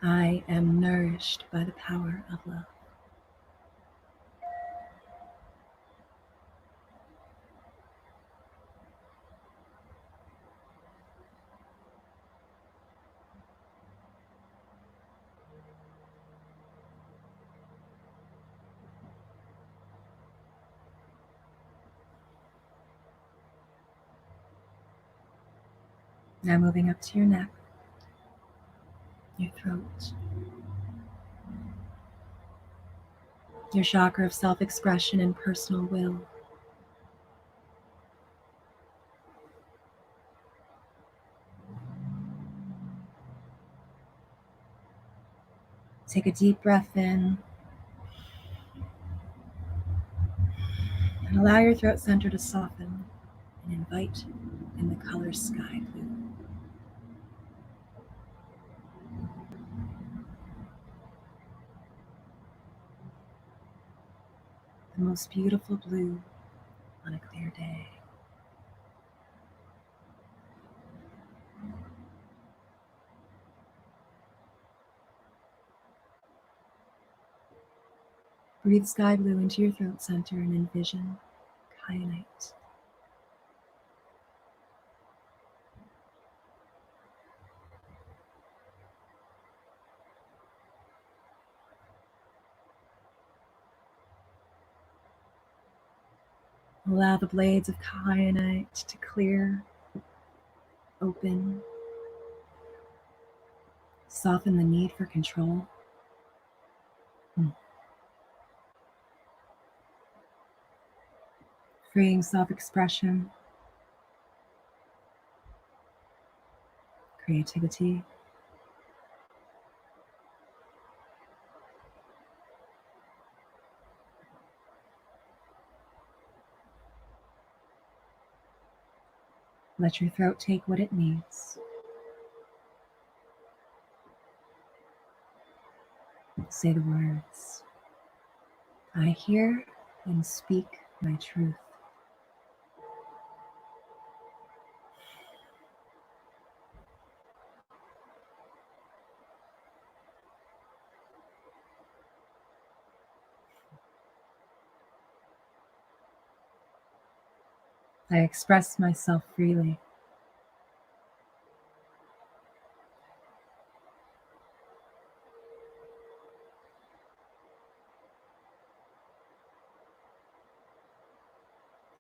I am nourished by the power of love. Now moving up to your neck, your throat, your chakra of self-expression and personal will. Take a deep breath in and allow your throat center to soften and invite in the color sky blue. The most beautiful blue on a clear day. Breathe sky blue into your throat center and envision kyanite. Allow the blades of kyanite to clear, open, soften the need for control. Freeing self-expression, creativity, let your throat take what it needs. Say the words, I hear and speak my truth. I express myself freely.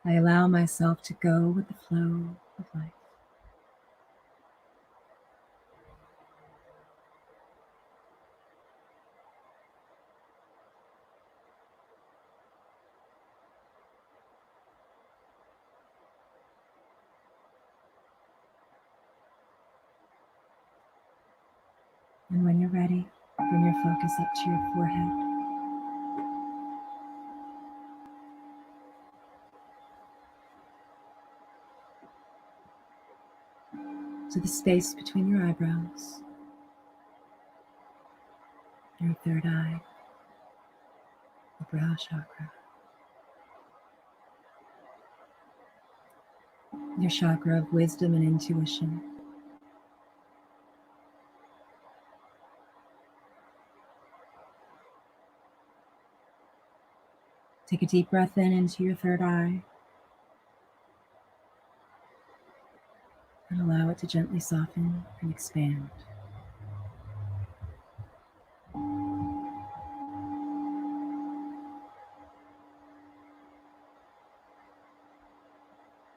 I allow myself to go with the flow of life. And when you're ready, bring your focus up to your forehead. To the space between your eyebrows, your third eye, the brow chakra, your chakra of wisdom and intuition. Take a deep breath in into your third eye and allow it to gently soften and expand.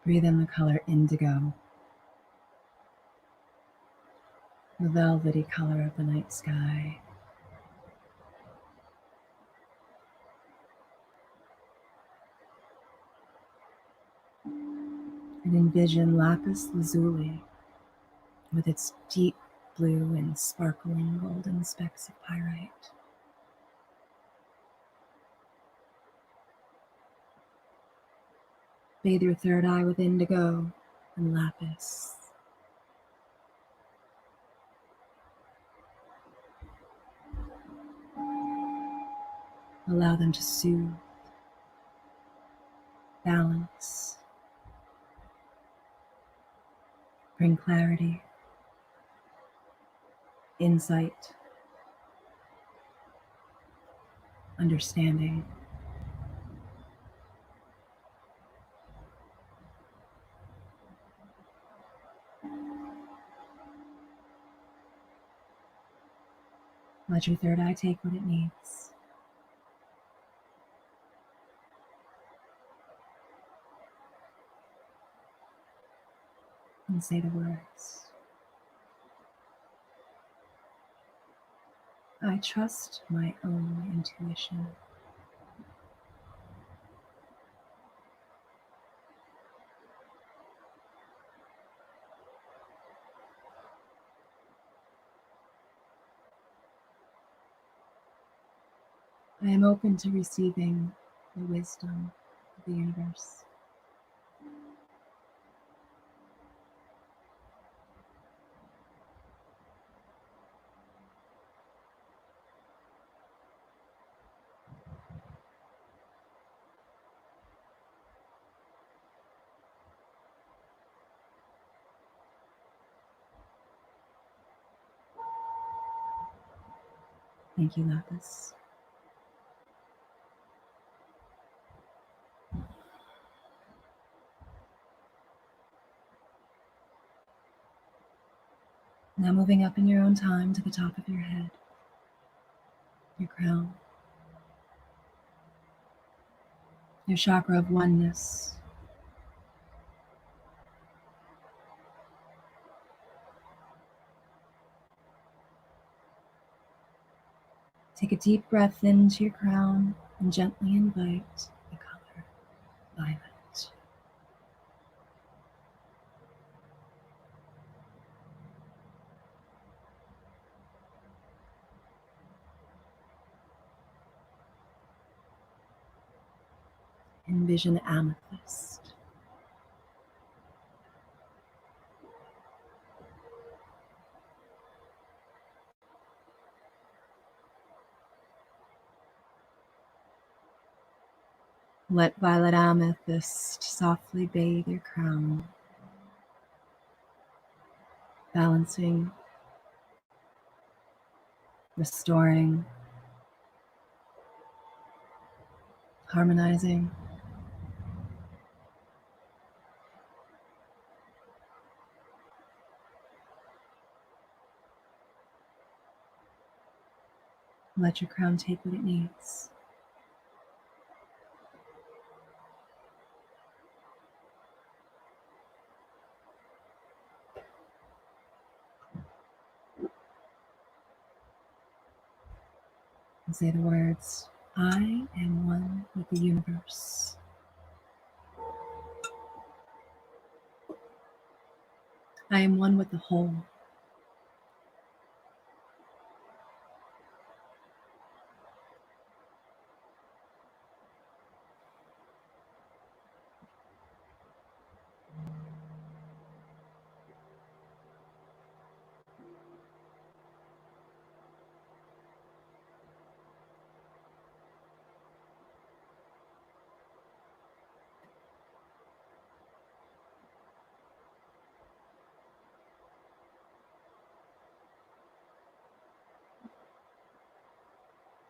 Breathe in the color indigo, the velvety color of the night sky. And envision lapis lazuli with its deep blue and sparkling golden specks of pyrite. Bathe your third eye with indigo and lapis. Allow them to soothe, balance, bring clarity, insight, understanding. Let your third eye take what it needs. And say the words. I trust my own intuition. I am open to receiving the wisdom of the universe. Thank you, Lapis. Now moving up in your own time to the top of your head, your crown, your chakra of oneness. Take a deep breath into your crown and gently invite the color violet. Envision amethyst. Let violet amethyst softly bathe your crown, balancing, restoring, harmonizing. Let your crown take what it needs. And say the words, I am one with the universe. I am one with the whole.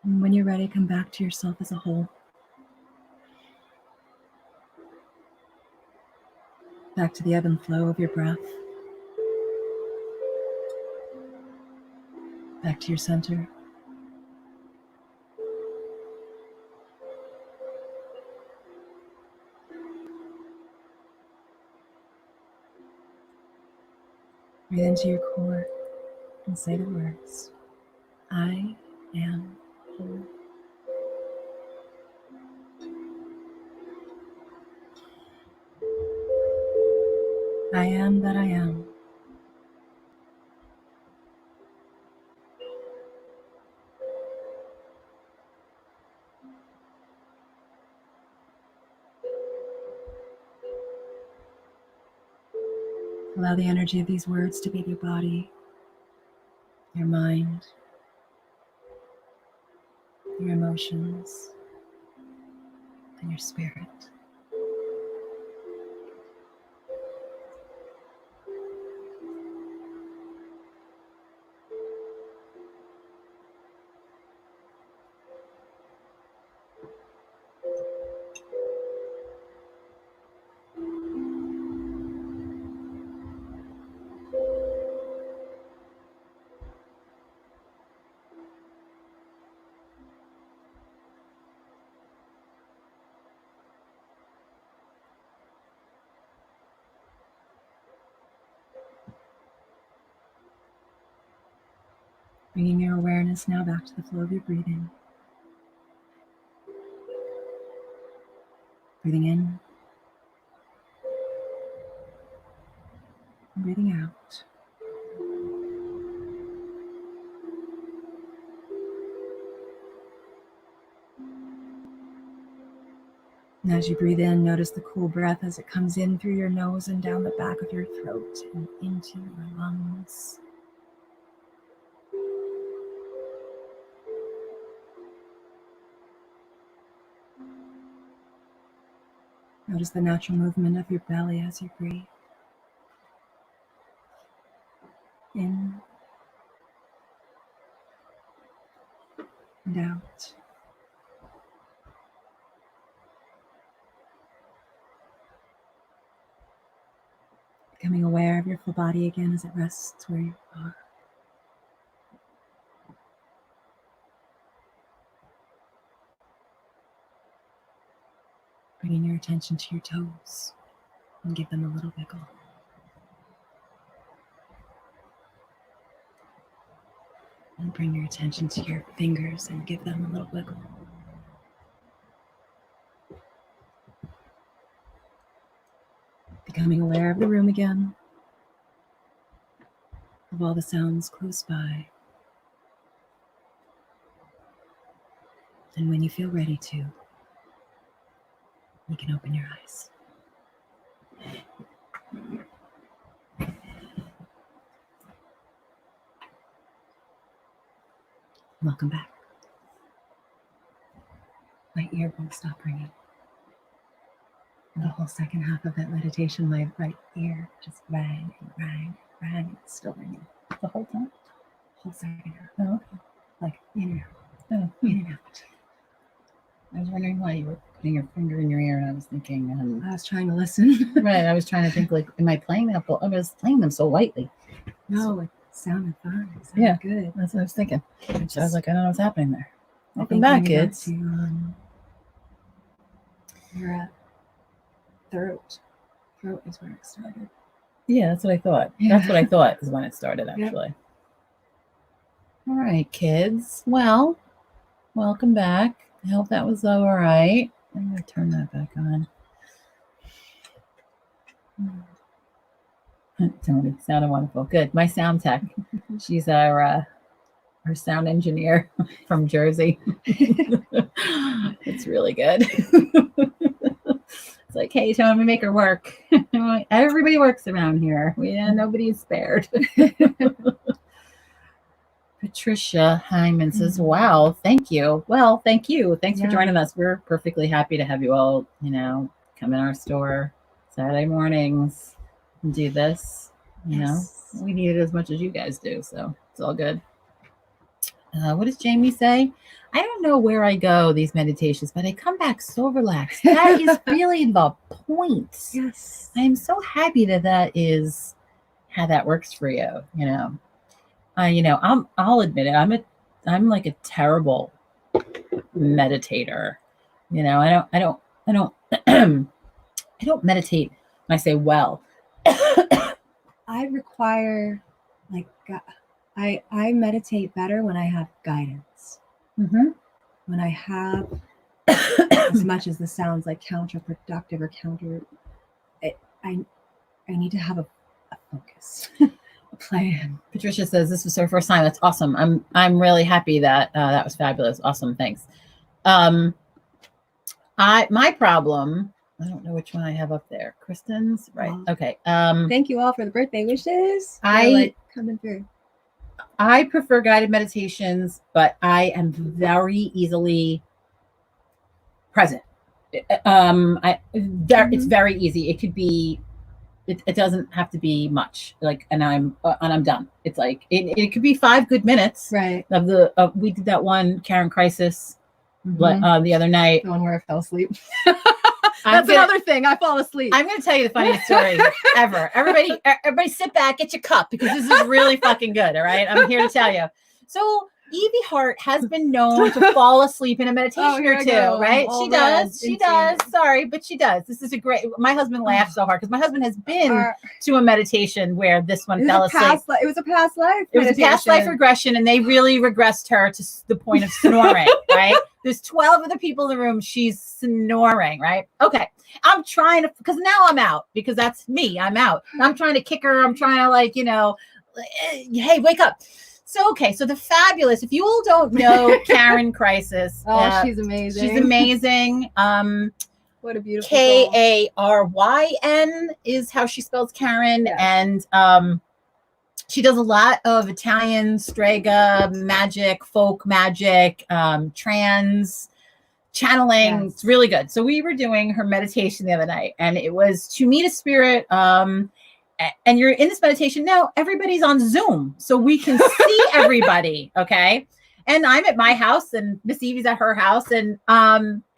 And when you're ready, come back to yourself as a whole. Back to the ebb and flow of your breath. Back to your center. Breathe into your core and say the words, I am whole. I am that I am. Allow the energy of these words to be your body, your mind, your emotions, and your spirit. Bringing your awareness now back to the flow of your breathing. Breathing in. And breathing out. And as you breathe in, notice the cool breath as it comes in through your nose and down the back of your throat and into your lungs. Notice the natural movement of your belly as you breathe. In and out. Becoming aware of your full body again as it rests where you are. Bringing your attention to your toes and give them a little wiggle. And bring your attention to your fingers and give them a little wiggle. Becoming aware of the room again, of all the sounds close by. And when you feel ready to, you can open your eyes. Welcome back. My ear won't stop ringing. And the whole second half of that meditation, my right ear just rang and rang and rang. It's still ringing the whole time. Whole second half.
Oh, okay.
Like in and out.
Oh,
In and out.
I was wondering why you were putting your finger in your ear, and I was thinking,
I was trying to listen.
right, I was trying to think, like, am I playing that? I was playing them so lightly.
No, it sounded fine. It sounded good.
That's what I was thinking. So I was like, I don't know what's happening there.
I
Welcome
think
back,
when you got
kids.
to, you're at throat. Throat is where it started.
Yeah, that's what I thought.
Yeah.
That's what I thought is when it started, actually. All right, kids. Well, welcome back. I hope that was all right. I'm going to turn that back on. Tony, sounded wonderful. Good. My sound tech. She's our sound engineer from Jersey. It's really good. It's like, hey, Tony, we make her work. Everybody works around here. Nobody is spared. Patricia Hyman says, wow, thank you. Well, thank you. Thanks for joining us. We're perfectly happy to have you all, come in our store Saturday mornings and do this. You know, we need it as much as you guys do. So it's all good. What does Jamie say? I don't know where I go these meditations, but I come back so relaxed. That is really the point.
Yes.
I'm so happy that is how that works for you. I'll admit it. I'm like a terrible meditator. I don't I don't meditate when I say well.
I require I meditate better when I have guidance.
Mm-hmm.
When I have, as much as this sounds like counterproductive or I need to have a focus. Plan.
Patricia says this was her first time. That's awesome. I'm really happy that that was fabulous. Awesome. Thanks. My problem, I don't know which one I have up there. Kristen's right. Okay.
Thank you all for the birthday wishes. Coming through.
I prefer guided meditations, but I am very easily present. It's very easy. It could be. It doesn't have to be much. And I'm done. It's like it could be 5 good minutes.
Right.
We did that one Karen Crisis the other night.
The one where I fell asleep. That's another thing. I fall asleep.
I'm going to tell you the funniest story ever. Everybody sit back, get your cup, because this is really fucking good. All right. I'm here to tell you. So, Evie Hart has been known to fall asleep in a meditation or two, right? She does. She does. Sorry, but she does. This is a great. My husband laughed so hard because my husband has been to a meditation where this one fell asleep.
It was a past life.
It was a past life regression, and they really regressed her to the point of snoring, right? There's 12 other people in the room. She's snoring, right? Okay. I'm trying to, because now I'm out, because that's me. I'm out. I'm trying to kick her. I'm trying to, like, you know, hey, wake up. So, okay. So the fabulous, if you all don't know Karen Crisis.
She's amazing.
She's amazing.
What a beautiful
Karyn is how she spells Karen. Yes. And she does a lot of Italian strega magic, folk magic, trans channeling. Yes. It's really good. So we were doing her meditation the other night, and it was to meet a spirit. And you're in this meditation now, everybody's on Zoom, so we can see everybody. Okay. And I'm at my house, and Miss Evie's at her house, and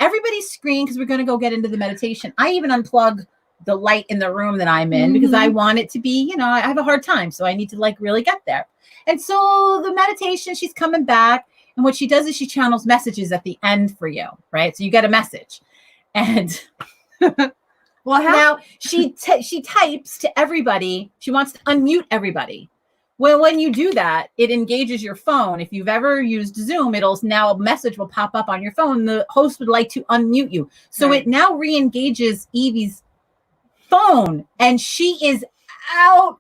everybody's screened because we're going to go get into the meditation. I even unplug the light in the room that I'm in because I want it to be, you know, I have a hard time, so I need to like really get there. And so the meditation, she's coming back, and what she does is she channels messages at the end for you, right? So you get a message, and well, now she types to everybody. She wants to unmute everybody. Well, when you do that, it engages your phone. If you've ever used Zoom, it'll now a message will pop up on your phone. The host would like to unmute you. So it now re-engages Evie's phone, and she is out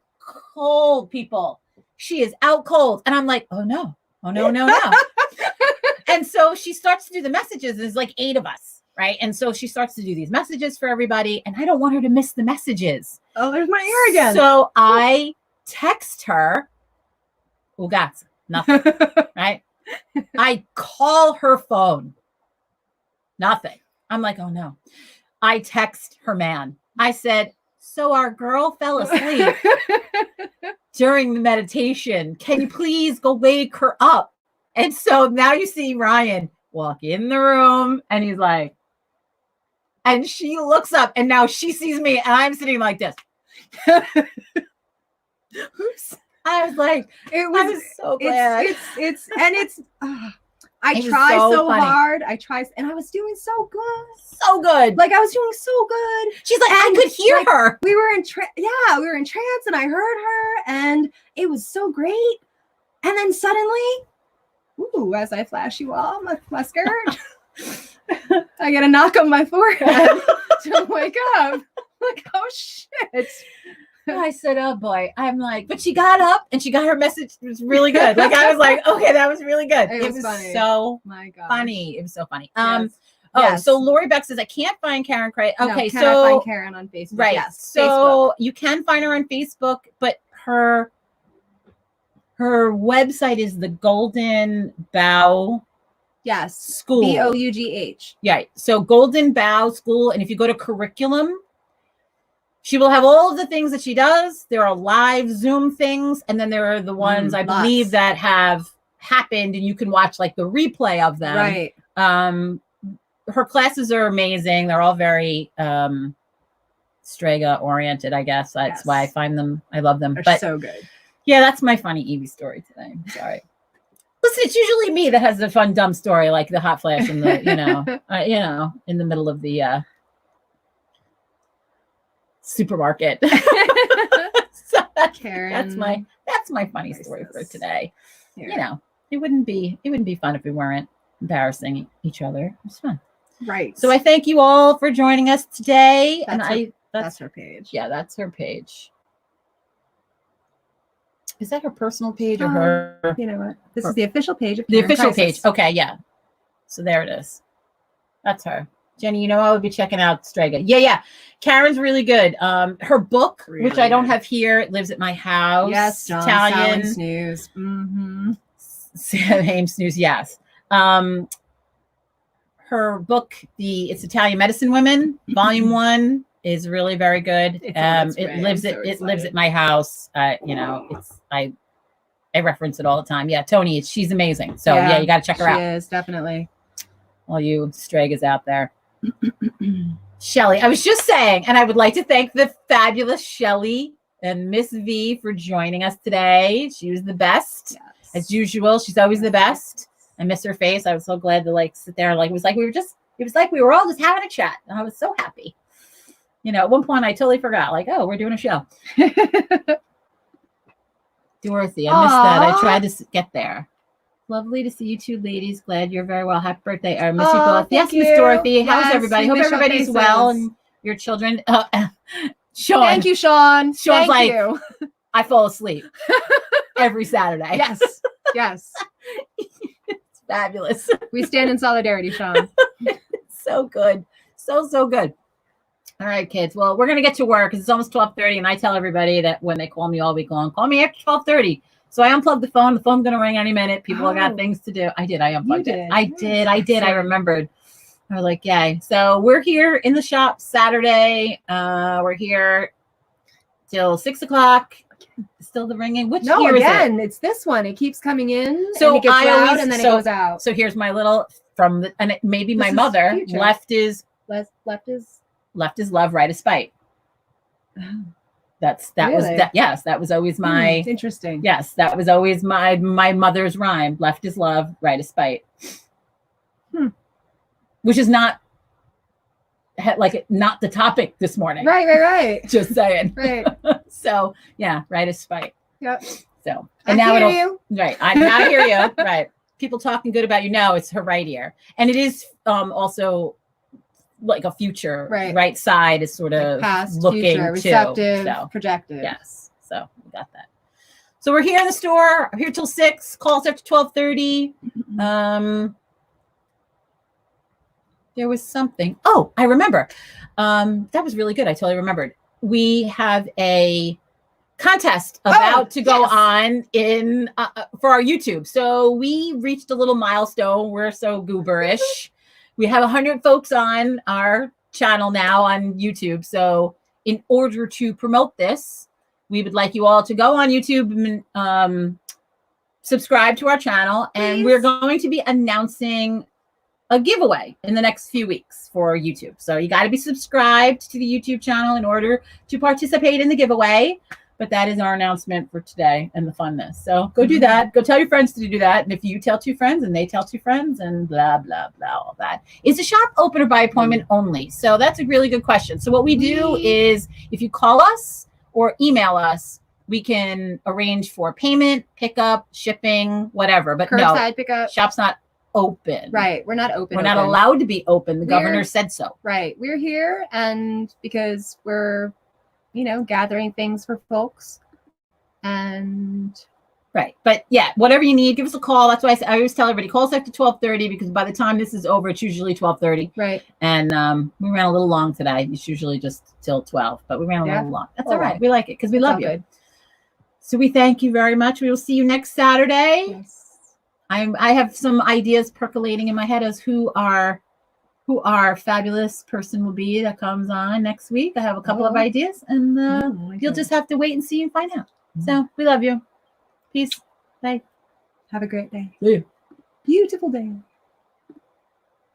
cold, people. She is out cold. And I'm like, oh no. And so she starts to do the messages. There's like 8 of us. Right. And so she starts to do these messages for everybody. And I don't want her to miss the messages.
Oh, there's my ear again.
So I text her. Oh, God, nothing. Right. I call her phone. Nothing. I'm like, oh, no. I text her man. I said, so our girl fell asleep during the meditation. Can you please go wake her up? And so now you see Ryan walk in the room, and he's like, and she looks up, and now she sees me, and I'm sitting like this. I was like, I was so glad.
I try so hard. And I was doing so good.
So good.
Like I was doing so good.
She's like, I could hear her.
We were in trance, and I heard her, and it was so great. And then suddenly, as I flash you all my skirt, I get a knock on my forehead to wake up. Like, oh shit.
I said, oh boy. I'm like, but she got up and she got her message. It was really good. Like, I was like, okay, that was really good. It was funny. So funny. It was so funny. So Lori Beck says, I can't find Karen Cray. Okay,
I find Karen on Facebook?
Right.
Yes,
so
Facebook.
You can find her on Facebook, but her website is the Golden Bough.
Yes.
School.
BOUGH.
Yeah. So Golden Bough School. And if you go to curriculum, she will have all of the things that she does. There are live Zoom things. And then there are the ones I believe that have happened, and you can watch like the replay of them.
Right.
Her classes are amazing. They're all very strega oriented, I guess. That's why I find them. I love them.
They're so good.
Yeah, that's my funny Evie story today. I'm sorry. Listen, it's usually me that has the fun, dumb story, like the hot flash in the, in the middle of the supermarket. So
Karen,
that's my funny story for today. Here. You know, it wouldn't be fun if we weren't embarrassing each other. It was fun.
Right.
So I thank you all for joining us today.
That's her page.
Yeah, that's her page. Is that her personal page or her?
You know what? This is the official page.
The official page. Okay, yeah. So there it is. That's her. Jenny, you know I would be checking out Strega. Yeah. Karen's really good. Her book, really which I don't have here, it lives at my house.
Yes, John
Italian
Snooze. Mm-hmm.
Same Snooze, yes. Her book, it's Italian Medicine Women, Volume 1. Is really very good. It lives at my house. I reference it all the time. Yeah, Tony, she's amazing. So yeah you got to check her out.
She is definitely.
All you Stragas out there. Shelly, I was just saying, and I would like to thank the fabulous Shelly and Miss V for joining us today. She was the best.
Yes.
As usual. She's always the best. I miss her face. I was so glad to like sit there. Like it was like we were all just having a chat. And I was so happy. You know, at one point I totally forgot, like, oh, we're doing a show. Dorothy, I missed that. I tried to get there. Lovely to see you two ladies. Glad you're very well. Happy birthday. I miss you both. Yes, Miss Dorothy. How's everybody? Hope everybody's well and your children. Sean.
Thank you, Sean.
Sean's
Thank you.
I fall asleep every Saturday.
Yes. Yes.
It's fabulous.
We stand in solidarity, Sean.
So good. So good. All right, kids. Well, we're going to get to work because it's almost 12:30, and I tell everybody that when they call me all week long, call me after 12:30. So I unplugged the phone. The phone's going to ring any minute. People have got things to do. I unplugged it. I did. I remembered. I was like, yay. So we're here in the shop Saturday. We're here till 6 o'clock. Still the ringing. Which
no,
year
again,
is it?
It's this one. It keeps coming in.
So
and it gets
I
loud
always,
and then it goes out.
So here's my little from the, and it, maybe
This
my
is
mother.
future.
Left is love, right is spite. That was that. Yes, that was always my.
It's interesting.
Yes, that was always my mother's rhyme. Left is love, right is spite. Which is not not the topic this morning.
Right.
Just saying.
Right.
So yeah, right is spite.
Yep.
So
and now it'll you.
Right. I hear you. Right. People talking good about you. No, it's her right ear, and it is also like a future. Right side is sort of
past,
looking
future, receptive,
so,
projective.
Yes. So we got that. So we're here in the store. I'm here till 6. Call us after 12:30. There was something. Oh, I remember. That was really good. I totally remembered. We have a contest about to go on in for our YouTube. So we reached a little milestone. We're so gooberish. We have 100 folks on our channel now on YouTube. So in order to promote this, we would like you all to go on YouTube and subscribe to our channel. And we're going to be announcing a giveaway in the next few weeks for YouTube. So you got to be subscribed to the YouTube channel in order to participate in the giveaway. But that is our announcement for today and the funness. So go do that. Go tell your friends to do that. And if you tell 2 friends and they tell 2 friends and blah, blah, blah, all that. Is the shop open or by appointment only? So that's a really good question. So what we do is if you call us or email us, we can arrange for payment, pickup, shipping, whatever. But
curbside
no,
pickup.
Shop's not open.
Right. We're not open.
We're not allowed to be open. The governor said so.
Right. We're here and because we're gathering things for folks and
right. But yeah, whatever you need, give us a call. That's why I always tell everybody, call us after 12:30 because by the time this is over, it's usually 12:30.
Right.
And we ran a little long today. It's usually just till 12, but we ran a little long. That's all right. We like it because we love you. Good. So we thank you very much. We will see you next Saturday.
Yes.
I have some ideas percolating in my head as who our fabulous person will be that comes on next week. I have a couple of ideas, and you'll just have to wait and see and find out. So we love you. Peace. Bye.
Have a great day.
See you.
Beautiful day.